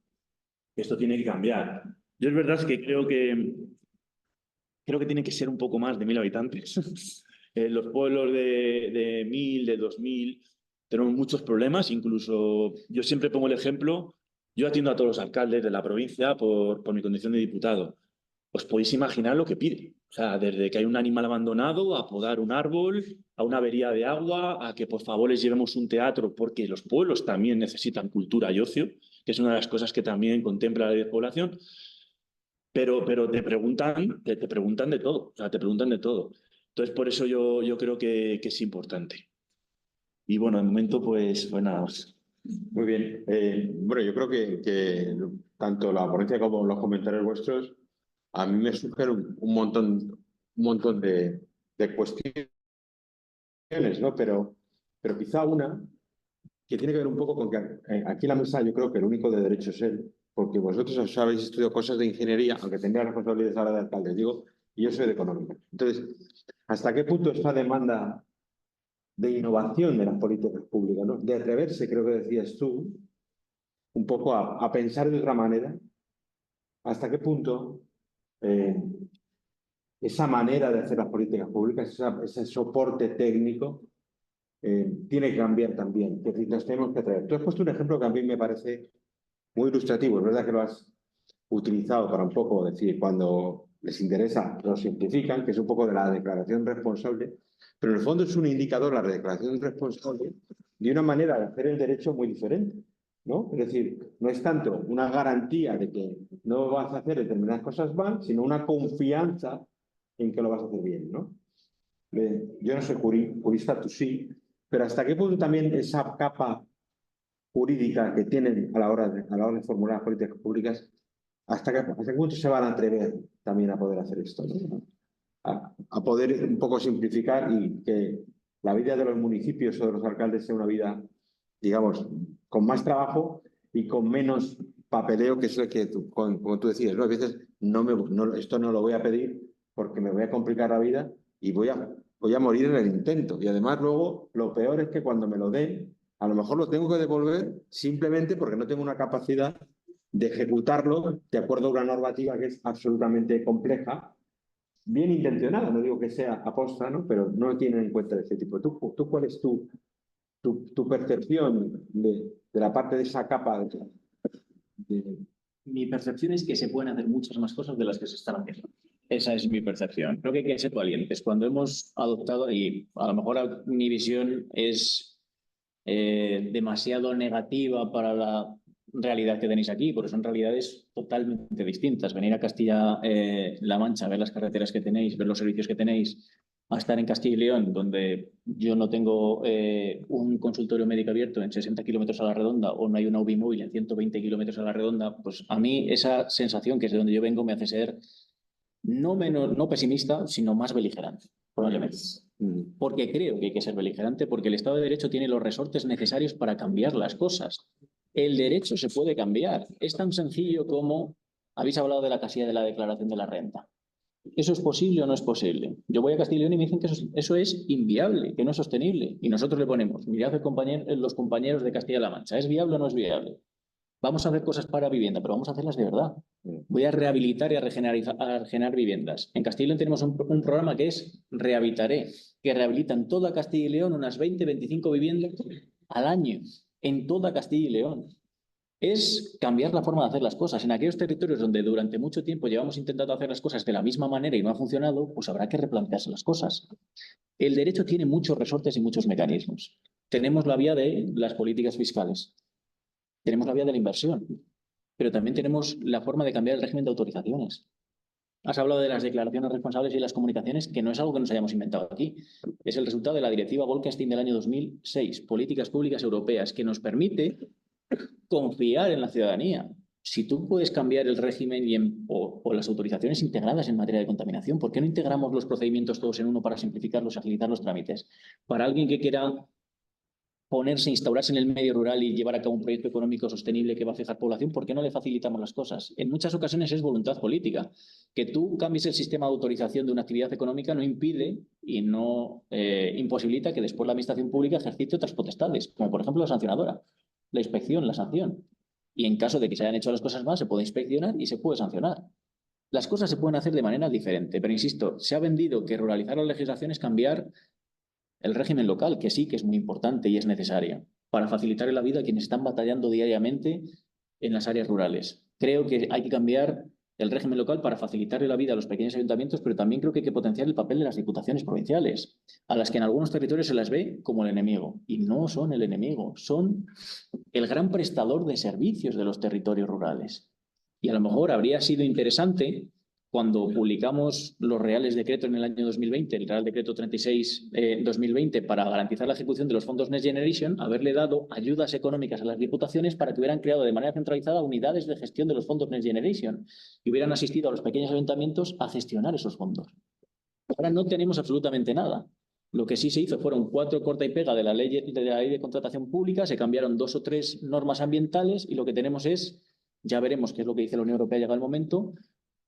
Esto tiene que cambiar. Yo es verdad que creo que tiene que ser un poco más de 1000 habitantes. Los pueblos de 1000, de 2000, tenemos muchos problemas. Incluso yo siempre pongo el ejemplo, yo atiendo a todos los alcaldes de la provincia por mi condición de diputado. Os podéis imaginar lo que pide. O sea, desde que hay un animal abandonado, a podar un árbol, a una avería de agua, a que por favor les llevemos un teatro, porque los pueblos también necesitan cultura y ocio, que es una de las cosas que también contempla la ley de población. Pero te preguntan de todo, o sea, te preguntan de todo. Entonces, por eso yo creo que es importante. Y bueno, de momento, pues nada más. Muy bien. Bueno, yo creo que tanto la ponencia como los comentarios vuestros a mí me surgen un montón de cuestiones, ¿no? Pero quizá una que tiene que ver un poco con que aquí en la mesa yo creo que el único de derecho es él, porque vosotros os habéis estudiado cosas de ingeniería, aunque tendría responsabilidades ahora de alcalde, digo, y yo soy de económica. Entonces, ¿hasta qué punto esta demanda de innovación de las políticas públicas, ¿no? De atreverse, creo que decías tú, un poco a pensar de otra manera, hasta qué punto esa manera de hacer las políticas públicas, ese soporte técnico, tiene que cambiar también, que nos tenemos que atrever. Tú has puesto un ejemplo que a mí me parece muy ilustrativo, es verdad que lo has utilizado para un poco decir, cuando les interesa, lo simplifican, que es un poco de la declaración responsable, pero en el fondo es un indicador, la declaración responsable, de una manera de hacer el derecho muy diferente, ¿no? Es decir, no es tanto una garantía de que no vas a hacer determinadas cosas mal, sino una confianza en que lo vas a hacer bien, ¿no? Yo no soy jurista, tú sí, pero ¿hasta qué punto también esa capa jurídica que tienen a la hora de formular políticas públicas, hasta qué punto se van a atrever también a poder hacer esto, ¿no? A poder un poco simplificar y que la vida de los municipios o de los alcaldes sea una vida, digamos, con más trabajo y con menos papeleo, que es lo que como tú decías, ¿no? A veces esto no lo voy a pedir porque me voy a complicar la vida y voy a morir en el intento. Y además luego lo peor es que cuando me lo den, a lo mejor lo tengo que devolver simplemente porque no tengo una capacidad de ejecutarlo de acuerdo a una normativa que es absolutamente compleja, bien intencionada, no digo que sea aposta, ¿no? Pero no tienen en cuenta ese tipo. ¿Tú cuál es tu percepción de la parte de esa capa? Mi percepción es que se pueden hacer muchas más cosas de las que se están haciendo. Esa es mi percepción. Creo que hay que ser valientes. Cuando hemos adoptado, y a lo mejor mi visión es demasiado negativa para la realidad que tenéis aquí, porque son realidades totalmente distintas. Venir a Castilla-La Mancha, ver las carreteras que tenéis, ver los servicios que tenéis, a estar en Castilla y León, donde yo no tengo un consultorio médico abierto en 60 kilómetros a la redonda o no hay una UBI móvil en 120 kilómetros a la redonda, pues a mí esa sensación, que es de donde yo vengo, me hace ser no pesimista, sino más beligerante, probablemente. Porque creo que hay que ser beligerante, porque el Estado de Derecho tiene los resortes necesarios para cambiar las cosas. El derecho se puede cambiar. Es tan sencillo como habéis hablado de la casilla de la declaración de la renta. ¿Eso es posible o no es posible? Yo voy a Castilla y León y me dicen que eso es inviable, que no es sostenible. Y nosotros le ponemos, mirad los compañeros de Castilla-La Mancha, ¿es viable o no es viable? Vamos a hacer cosas para vivienda, pero vamos a hacerlas de verdad. Voy a rehabilitar y a regenerar viviendas. En Castilla y León tenemos un programa que es Rehabilitaré, que rehabilitan toda Castilla y León unas 20-25 viviendas al año, en toda Castilla y León. Es cambiar la forma de hacer las cosas. En aquellos territorios donde durante mucho tiempo llevamos intentando hacer las cosas de la misma manera y no ha funcionado, pues habrá que replantearse las cosas. El derecho tiene muchos resortes y muchos mecanismos. Tenemos la vía de las políticas fiscales. Tenemos la vía de la inversión. Pero también tenemos la forma de cambiar el régimen de autorizaciones. Has hablado de las declaraciones responsables y las comunicaciones, que no es algo que nos hayamos inventado aquí. Es el resultado de la directiva Bolkestein del año 2006, Políticas Públicas Europeas, que nos permite confiar en la ciudadanía. Si tú puedes cambiar el régimen o las autorizaciones integradas en materia de contaminación, ¿por qué no integramos los procedimientos todos en uno para simplificarlos y agilizar los trámites? Para alguien que quiera instaurarse en el medio rural y llevar a cabo un proyecto económico sostenible que va a fijar población, ¿por qué no le facilitamos las cosas? En muchas ocasiones es voluntad política. Que tú cambies el sistema de autorización de una actividad económica no impide y no imposibilita que después la administración pública ejercite otras potestades, como por ejemplo la sancionadora, la inspección, la sanción. Y en caso de que se hayan hecho las cosas mal, se puede inspeccionar y se puede sancionar. Las cosas se pueden hacer de manera diferente, pero insisto, se ha vendido que ruralizar la legislación es cambiar el régimen local, que sí que es muy importante y es necesario, para facilitar la vida a quienes están batallando diariamente en las áreas rurales. Creo que hay que cambiar el régimen local para facilitarle la vida a los pequeños ayuntamientos, pero también creo que hay que potenciar el papel de las diputaciones provinciales, a las que en algunos territorios se las ve como el enemigo. Y no son el enemigo, son el gran prestador de servicios de los territorios rurales. Y a lo mejor habría sido interesante, cuando publicamos los reales decretos en el año 2020, el Real Decreto 36-2020, para garantizar la ejecución de los fondos Next Generation, haberle dado ayudas económicas a las diputaciones para que hubieran creado de manera centralizada unidades de gestión de los fondos Next Generation y hubieran asistido a los pequeños ayuntamientos a gestionar esos fondos. Ahora no tenemos absolutamente nada. Lo que sí se hizo fueron 4 corta y pega de la ley de contratación pública, se cambiaron 2 o 3 normas ambientales y lo que tenemos es, ya veremos qué es lo que dice la Unión Europea llega el momento,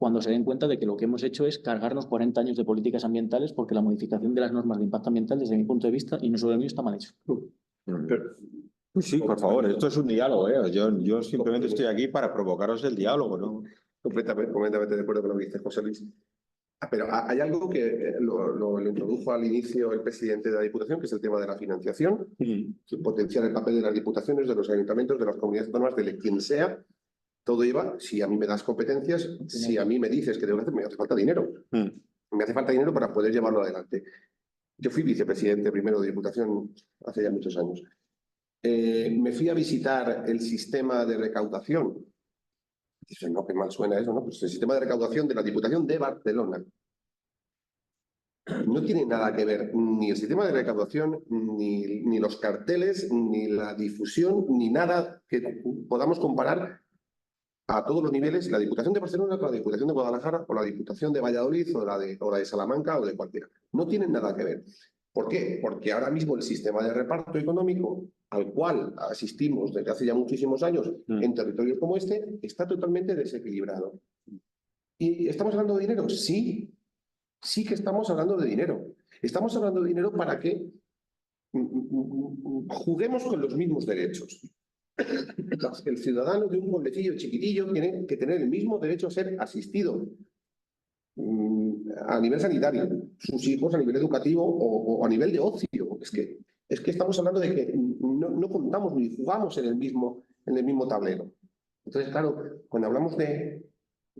cuando se den cuenta de que lo que hemos hecho es cargarnos 40 años de políticas ambientales porque la modificación de las normas de impacto ambiental, desde mi punto de vista, y no solo el mío, está mal hecho. Sí, por favor, esto es un diálogo, ¿eh? Yo simplemente estoy aquí para provocaros el diálogo, ¿no? Completamente de acuerdo con lo que dice José Luis. Pero hay algo que lo introdujo al inicio el presidente de la Diputación, que es el tema de la financiación, que potenciar el papel de las diputaciones, de los ayuntamientos, de las comunidades autónomas, de quien sea. Todo iba, si a mí me das competencias, si a mí me dices que debo hacer, me hace falta dinero. Me hace falta dinero para poder llevarlo adelante. Yo fui vicepresidente primero de Diputación hace ya muchos años. Me fui a visitar el sistema de recaudación. Dicen, no, qué mal suena eso, ¿no? Pues el sistema de recaudación de la Diputación de Barcelona. No tiene nada que ver ni el sistema de recaudación, ni los carteles, ni la difusión, ni nada que podamos comparar a todos los niveles, la Diputación de Barcelona con la Diputación de Guadalajara o la Diputación de Valladolid o la de Salamanca o de cualquiera. No tienen nada que ver. ¿Por qué? Porque ahora mismo el sistema de reparto económico al cual asistimos desde hace ya muchísimos años en territorios como este está totalmente desequilibrado. ¿Y estamos hablando de dinero? Sí, sí que estamos hablando de dinero. Estamos hablando de dinero para que juguemos con los mismos derechos. El ciudadano de un pueblecillo chiquitillo tiene que tener el mismo derecho a ser asistido a nivel sanitario, sus hijos a nivel educativo o a nivel de ocio. Es que estamos hablando de que no contamos ni jugamos en el mismo tablero. Entonces, claro, cuando hablamos de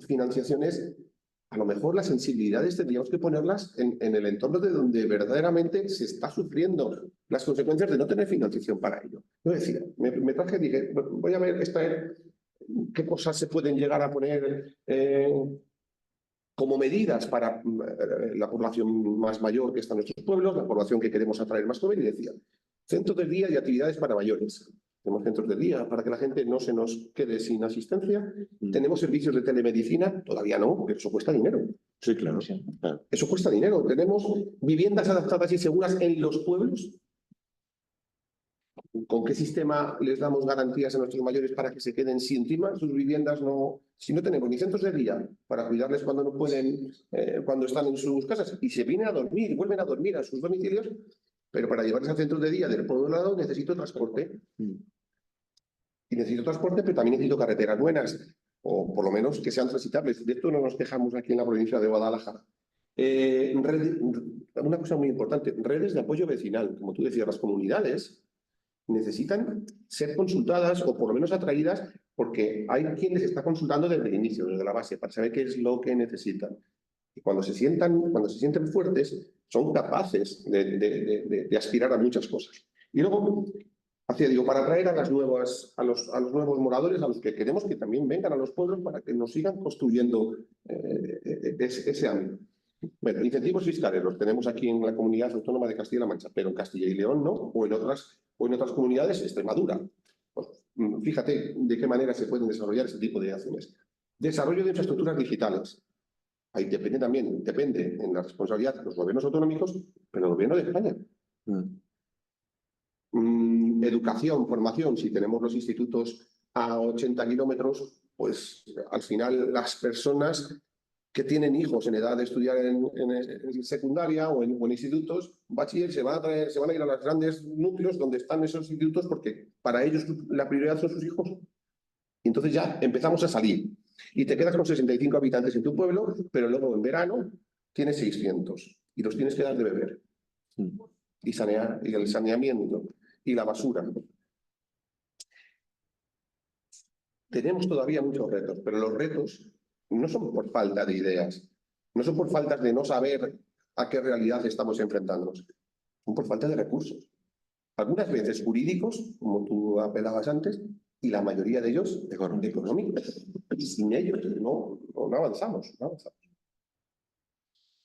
financiaciones, a lo mejor las sensibilidades tendríamos que ponerlas en el entorno de donde verdaderamente se está sufriendo las consecuencias de no tener financiación para ello. Yo decía, me traje, dije, voy a ver qué cosas se pueden llegar a poner como medidas para la población más mayor que está en nuestros pueblos, la población que queremos atraer más joven, y decía, centros de día y actividades para mayores. Tenemos centros de día para que la gente no se nos quede sin asistencia. Tenemos servicios de telemedicina, todavía no, porque eso cuesta dinero. Sí, claro. Eso cuesta dinero. Tenemos viviendas adaptadas y seguras en los pueblos. ¿Con qué sistema les damos garantías a nuestros mayores para que se queden si encima sus viviendas no... Si no tenemos ni centros de día para cuidarles cuando no pueden, cuando están en sus casas y se vienen a dormir, vuelven a dormir a sus domicilios, pero para llevarles al centro de día del pueblo lado necesito transporte. Y necesito transporte, pero también necesito carreteras buenas, o por lo menos que sean transitables. De esto no nos quejamos aquí en la provincia de Guadalajara. Una cosa muy importante, redes de apoyo vecinal. Como tú decías, las comunidades necesitan ser consultadas o por lo menos atraídas porque hay quien les está consultando desde el inicio, desde la base, para saber qué es lo que necesitan. Y cuando se sienten fuertes, son capaces de aspirar a muchas cosas. Y luego, para atraer a los nuevos moradores, a los que queremos que también vengan a los pueblos para que nos sigan construyendo ese ámbito. Bueno, incentivos fiscales los tenemos aquí en la comunidad autónoma de Castilla-La Mancha, pero en Castilla y León no, o en otras comunidades, Extremadura. Pues Fíjate de qué manera se pueden desarrollar ese tipo de acciones. Desarrollo de infraestructuras digitales. Ahí depende en la responsabilidad de los gobiernos autonómicos, pero el gobierno de España. Educación, formación, si tenemos los institutos a 80 kilómetros, pues al final las personas que tienen hijos en edad de estudiar en secundaria o en institutos, bachiller, se van a ir a los grandes núcleos donde están esos institutos porque para ellos la prioridad son sus hijos. Y entonces ya empezamos a salir. Y te quedas con 65 habitantes en tu pueblo, pero luego en verano tienes 600 y los tienes que dar de beber. Y sanear, y el saneamiento, y la basura. Tenemos todavía muchos retos, pero los retos no son por falta de ideas, no son por falta de no saber a qué realidad estamos enfrentándonos, son por falta de recursos. Algunas veces jurídicos, como tú apelabas antes, y la mayoría de ellos económicos. Y sin ellos no avanzamos.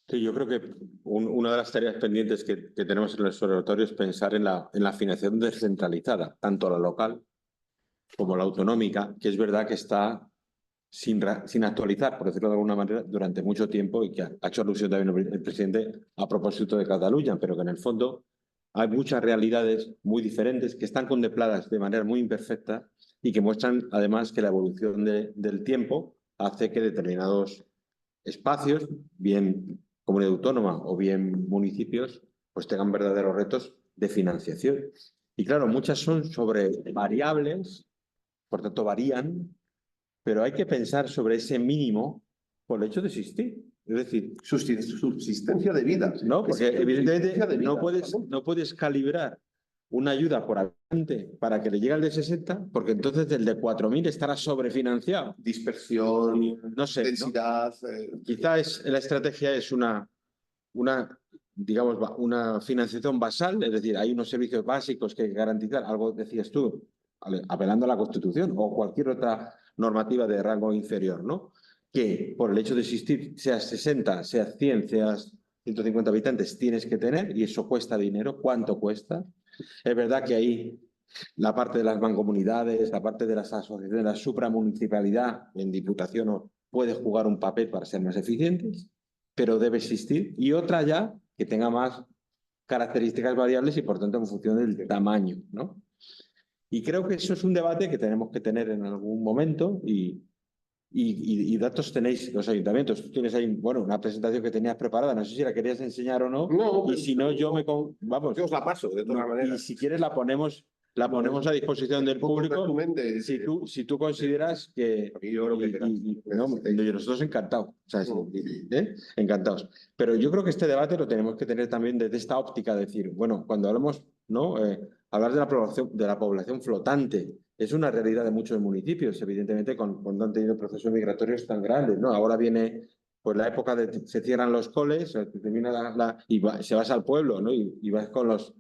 Sí, yo creo que una de las tareas pendientes que tenemos en el observatorio es pensar en la financiación descentralizada, tanto la local como la autonómica, que es verdad que está sin actualizar, por decirlo de alguna manera, durante mucho tiempo, y que ha hecho alusión también el presidente a propósito de Cataluña, pero que en el fondo hay muchas realidades muy diferentes que están contempladas de manera muy imperfecta y que muestran además que la evolución del tiempo hace que determinados espacios, bien comunidad autónoma o bien municipios, pues tengan verdaderos retos de financiación. Y claro, muchas son sobre variables, por tanto varían, pero hay que pensar sobre ese mínimo por el hecho de existir. Es decir, subsistencia de vida. No, porque evidentemente no puedes calibrar una ayuda por habitante para que le llegue al de 60, porque entonces el de 4.000 estará sobrefinanciado. Dispersión, no sé, densidad. ¿no? Quizá la estrategia es una financiación basal, es decir, hay unos servicios básicos que hay que garantizar, algo decías tú, apelando a la Constitución o cualquier otra normativa de rango inferior, ¿no? Que por el hecho de existir, seas 60, seas 100, seas 150 habitantes, tienes que tener, y eso cuesta dinero. ¿Cuánto cuesta? Es verdad que ahí la parte de las mancomunidades, la parte de las asociaciones, de la supramunicipalidad en diputación puede jugar un papel para ser más eficientes, pero debe existir. Y otra ya que tenga más características variables y por tanto en función del tamaño, ¿no? Y creo que eso es un debate que tenemos que tener en algún momento y datos tenéis los ayuntamientos. Tú tienes ahí, bueno, una presentación que tenías preparada, no sé si la querías enseñar o no. No, y si no, yo vamos. Yo os la paso, de todas maneras. Y si quieres la ponemos a disposición del público. Si tú consideras que... nosotros encantados. O sea, encantados. Pero yo creo que este debate lo tenemos que tener también desde esta óptica, de decir, bueno, cuando hablamos, ¿no? Hablar de la población flotante es una realidad de muchos municipios, evidentemente, cuando han tenido procesos migratorios tan grandes, ¿no? Ahora viene pues la época de se cierran los coles, se termina se vas al pueblo, ¿no? Y vas con los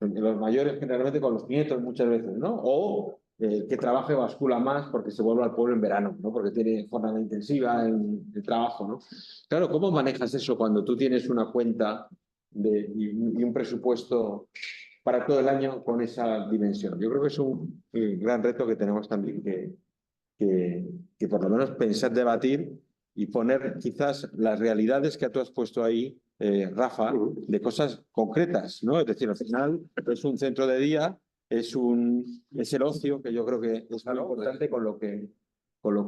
mayores, generalmente con los nietos muchas veces, ¿no? O que trabaje bascula más porque se vuelve al pueblo en verano, ¿no? Porque tiene jornada intensiva en el trabajo, ¿no? Claro, ¿cómo manejas eso cuando tú tienes una cuenta y un presupuesto para todo el año con esa dimensión? Yo creo que es un gran reto que tenemos también que por lo menos pensar, debatir y poner quizás las realidades que tú has puesto ahí, Rafa, de cosas concretas, ¿no? Es decir, al final es un centro de día, es el ocio, que yo creo que es muy importante con lo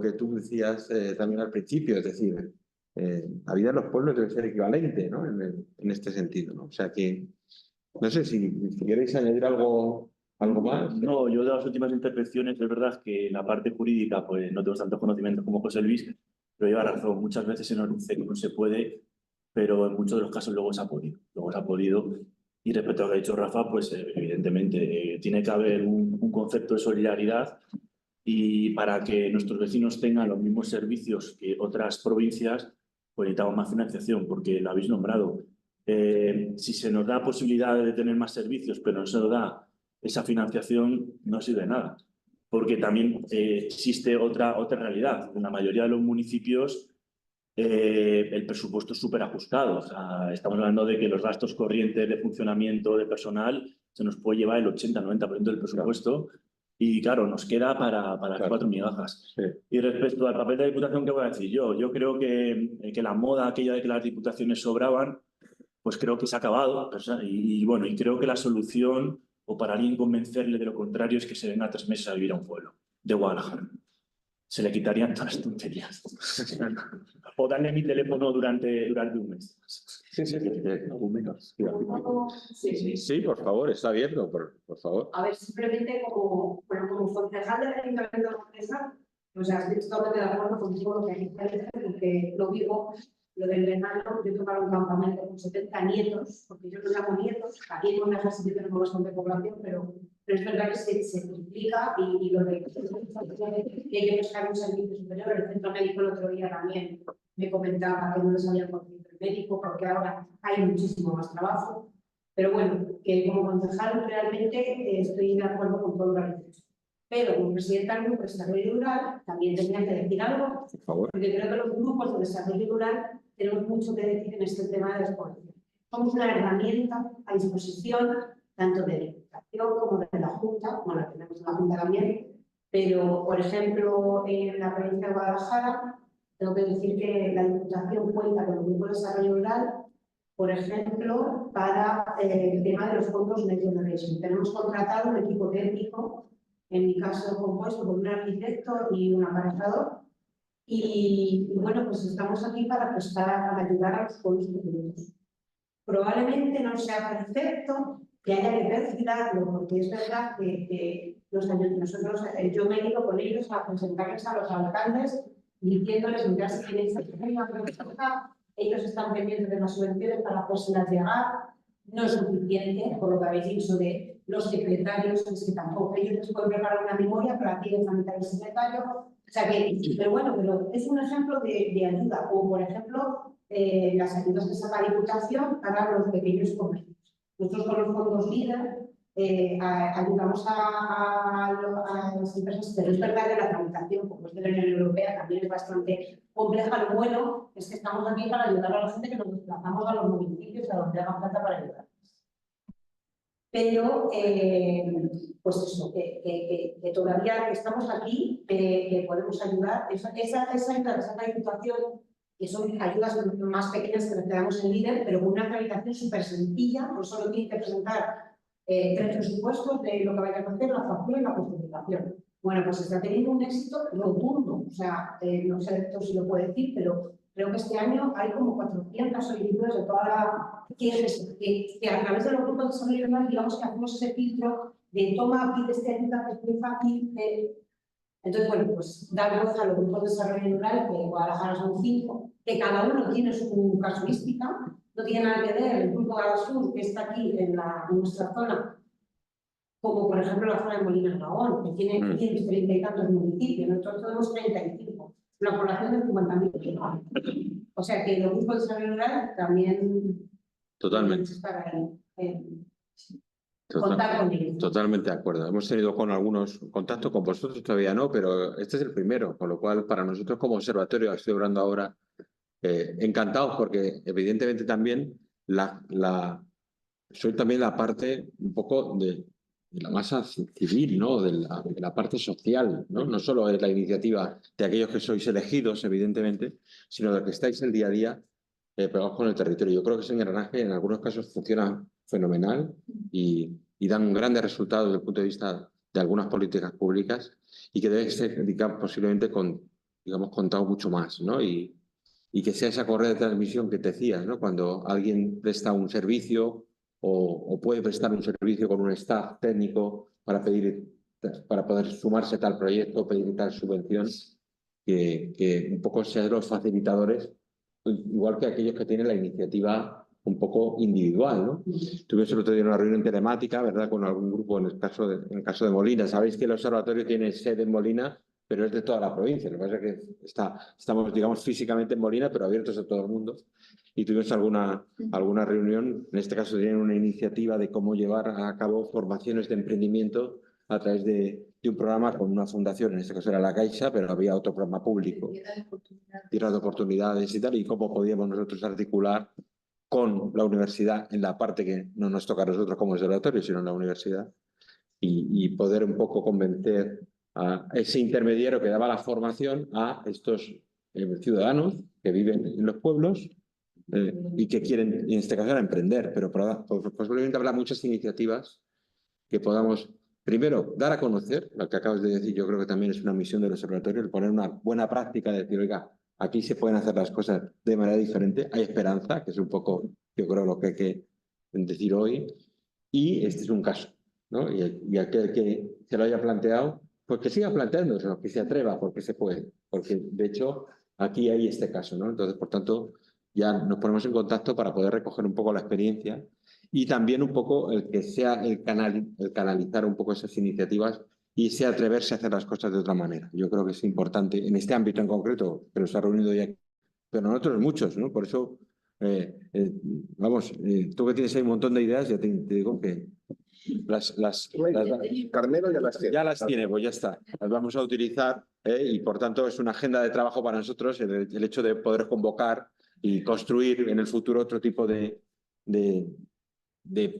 que tú decías también al principio, es decir, la vida en los pueblos debe ser equivalente, ¿no? En este sentido, ¿no? O sea que, no sé si queréis añadir algo más. No, yo de las últimas intervenciones es verdad que en la parte jurídica pues no tengo tanto conocimiento como José Luis, pero lleva razón. Muchas veces se nos dice que no se puede, pero en muchos de los casos luego se ha podido. Y respecto a lo que ha dicho Rafa, pues evidentemente tiene que haber un concepto de solidaridad, y para que nuestros vecinos tengan los mismos servicios que otras provincias, pues necesitamos más financiación, porque lo habéis nombrado. Si se nos da posibilidad de tener más servicios, pero no se nos da esa financiación, no sirve de nada. Porque también existe otra realidad. En la mayoría de los municipios el presupuesto es súper ajustado. O sea, estamos hablando de que los gastos corrientes de funcionamiento de personal se nos puede llevar el 80-90% del presupuesto, Y claro, nos queda para las Claro. 4 migajas. Sí. Y respecto al papel de la Diputación, ¿qué voy a decir yo? Yo creo que la moda aquella de que las diputaciones sobraban, pues creo que se ha acabado. Y bueno, y creo que la solución, o para alguien convencerle de lo contrario, es que se venga 3 meses a vivir a un pueblo de Guadalajara. Se le quitarían todas las tonterías. O darle mi teléfono durante un mes. Sí, Sí, por favor, está abierto, por favor. A ver, simplemente como concejal del Ayuntamiento de Manresa, o sea, estoy totalmente de acuerdo con todo lo que hay, porque lo vivo, lo del verano, yo tomar un campamento con 70 nietos, porque yo los llamo nietos, aquí en Manresa sí que tenemos bastante población, pero es verdad que se triplica y lo de que hay que buscar un servicio superior. El centro médico el otro día también me comentaba que no les habían conseguido el médico porque ahora hay muchísimo más trabajo. Pero bueno, que como concejal realmente estoy de acuerdo con todo lo que ha dicho. Pero como presidenta del Grupo de Desarrollo Rural también tenía que decir algo, Por favor. porque creo que los grupos de desarrollo rural tenemos mucho que decir en este tema de despoblación. Somos una herramienta a disposición tanto de Diputación como de la Junta, como la tenemos en la Junta también, pero por ejemplo en la provincia de Guadalajara tengo que decir que la Diputación cuenta con el Grupo de Desarrollo Rural, por ejemplo, para el tema de los fondos Next Generation. Tenemos contratado un equipo técnico, en mi caso compuesto por un arquitecto y un aparejador, y bueno, pues estamos aquí para ayudar a los fondos pequeños. Probablemente no sea perfecto, que haya que perfilarlo, porque es verdad que nosotros, yo me he ido con ellos a presentarles a los alcaldes diciéndoles, mirad si tenéis una pregunta, ellos están pendientes de las subvenciones para hacérselas llegar, no es suficiente, por lo que habéis dicho de los secretarios, es que tampoco, ellos les pueden preparar una memoria, pero aquí les tramitar el secretario, o sea que, pero bueno, pero es un ejemplo de ayuda, o por ejemplo, las ayudas que saca la Diputación para los pequeños comercios. Nosotros con los fondos LEADER ayudamos a las empresas, pero es verdad que la tramitación, como es de la Unión Europea, también es bastante compleja. Lo bueno es que estamos aquí para ayudar a la gente que nos desplazamos a los municipios, a donde haga falta para ayudar. Pero, pues eso, que todavía estamos aquí, que podemos ayudar. Esa situación, que son ayudas más pequeñas que nos quedamos en LEADER, pero con una tramitación súper sencilla, pues solo tiene que presentar 3 presupuestos de lo que vaya a hacer, la factura y la justificación. Bueno, pues está teniendo un éxito rotundo. O sea, no sé esto si lo puedo decir, pero creo que este año hay como 400 solicitudes de toda la... que a través de los grupos de desarrollo rural, digamos que hacemos ese filtro de toma aquí de este ayuda que es muy fácil. Entonces, bueno, pues dar voz a los grupos de desarrollo rural, que en Guadalajara son 5, que cada uno tiene su casuística. No tiene nada que ver el grupo de Sur, que está aquí en nuestra zona, como por ejemplo la zona de Molina de Aragón, que tiene 130 y tantos municipios, nosotros tenemos 35, una población de 50.000. O sea que los grupos de desarrollo rural también Totalmente. estar ahí, contar con ellos. Totalmente de acuerdo. Hemos tenido con algunos contactos, con vosotros todavía no, pero este es el primero, con lo cual para nosotros como observatorio, estoy hablando ahora, encantados porque evidentemente también soy también la parte un poco de la masa civil, ¿no? De la parte social, ¿no? No solo es la iniciativa de aquellos que sois elegidos, evidentemente, sino de que estáis el día a día pegados con el territorio. Yo creo que ese engranaje en algunos casos funciona fenomenal y dan grandes resultados desde el punto de vista de algunas políticas públicas y que debe ser, digamos, posiblemente contado mucho más, ¿no? Y que sea esa correa de transmisión que te decías, ¿no? Cuando alguien presta un servicio o puede prestar un servicio con un staff técnico para poder sumarse a tal proyecto, pedir tal subvención, que un poco sean los facilitadores, igual que aquellos que tienen la iniciativa un poco individual, ¿no? Tuvimos el otro día una reunión telemática, ¿verdad?, con algún grupo en el caso de Molina. Sabéis que el observatorio tiene sede en Molina, pero es de toda la provincia. Lo que pasa es que estamos, digamos, físicamente en Molina, pero abiertos a todo el mundo. Y tuvimos alguna reunión, en este caso tienen una iniciativa de cómo llevar a cabo formaciones de emprendimiento a través de un programa con una fundación, en este caso era la Caixa, pero había otro programa público, Tierras de Oportunidades y tal, y cómo podíamos nosotros articular con la universidad en la parte que no nos toca a nosotros como observatorio, sino en la universidad, y poder un poco convencer a ese intermediario que daba la formación a estos ciudadanos que viven en los pueblos y que quieren, en este caso, emprender, pero posiblemente habrá muchas iniciativas que podamos, primero, dar a conocer, lo que acabas de decir, yo creo que también es una misión del observatorio, el poner una buena práctica de decir, oiga, aquí se pueden hacer las cosas de manera diferente, hay esperanza, que es un poco, yo creo, lo que hay que decir hoy, y este es un caso, ¿no? Y aquel que se lo haya planteado, pues que siga planteándoselo, que se atreva, porque se puede, porque de hecho aquí hay este caso, ¿no? Entonces, por tanto, ya nos ponemos en contacto para poder recoger un poco la experiencia y también un poco el que sea el canalizar un poco esas iniciativas y sea atreverse a hacer las cosas de otra manera. Yo creo que es importante en este ámbito en concreto, pero se ha reunido ya, pero en otros muchos, ¿no? Por eso, vamos, tú que tienes ahí un montón de ideas, ya te digo que Carmelo ya las tiene. ya las tiene, pues ya está. Las vamos a utilizar y por tanto es una agenda de trabajo para nosotros el hecho de poder convocar y construir en el futuro otro tipo de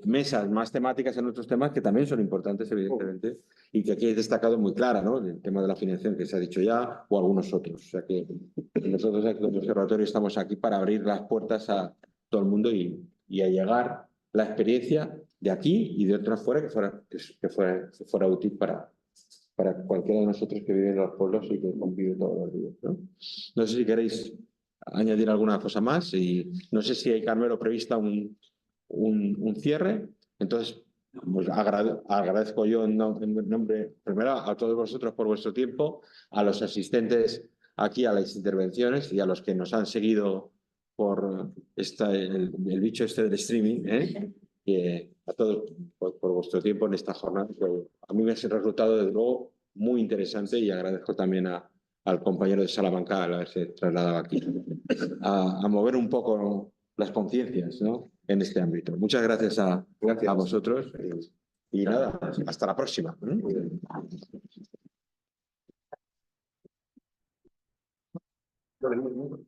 mesas más temáticas en otros temas que también son importantes, evidentemente, y que aquí he destacado muy clara, ¿no? El tema de la financiación que se ha dicho ya, o algunos otros. O sea que nosotros aquí en el observatorio estamos aquí para abrir las puertas a todo el mundo y a llegar la experiencia de aquí y de otras fuera que fuera útil para cualquiera de nosotros que vive en los pueblos y que convive todos los días, ¿no? No sé si queréis añadir alguna cosa más y no sé si hay, Carmelo, prevista un cierre. Entonces, pues agradezco yo en nombre, primero, a todos vosotros por vuestro tiempo, a los asistentes aquí a las intervenciones y a los que nos han seguido por el bicho este del streaming, a todos por vuestro tiempo en esta jornada. A mí me ha resultado, desde luego, muy interesante y agradezco también al compañero de Salamanca al haberse trasladado aquí a mover un poco las conciencias, ¿no? En este ámbito. Muchas gracias a vosotros y nada, hasta la próxima. No,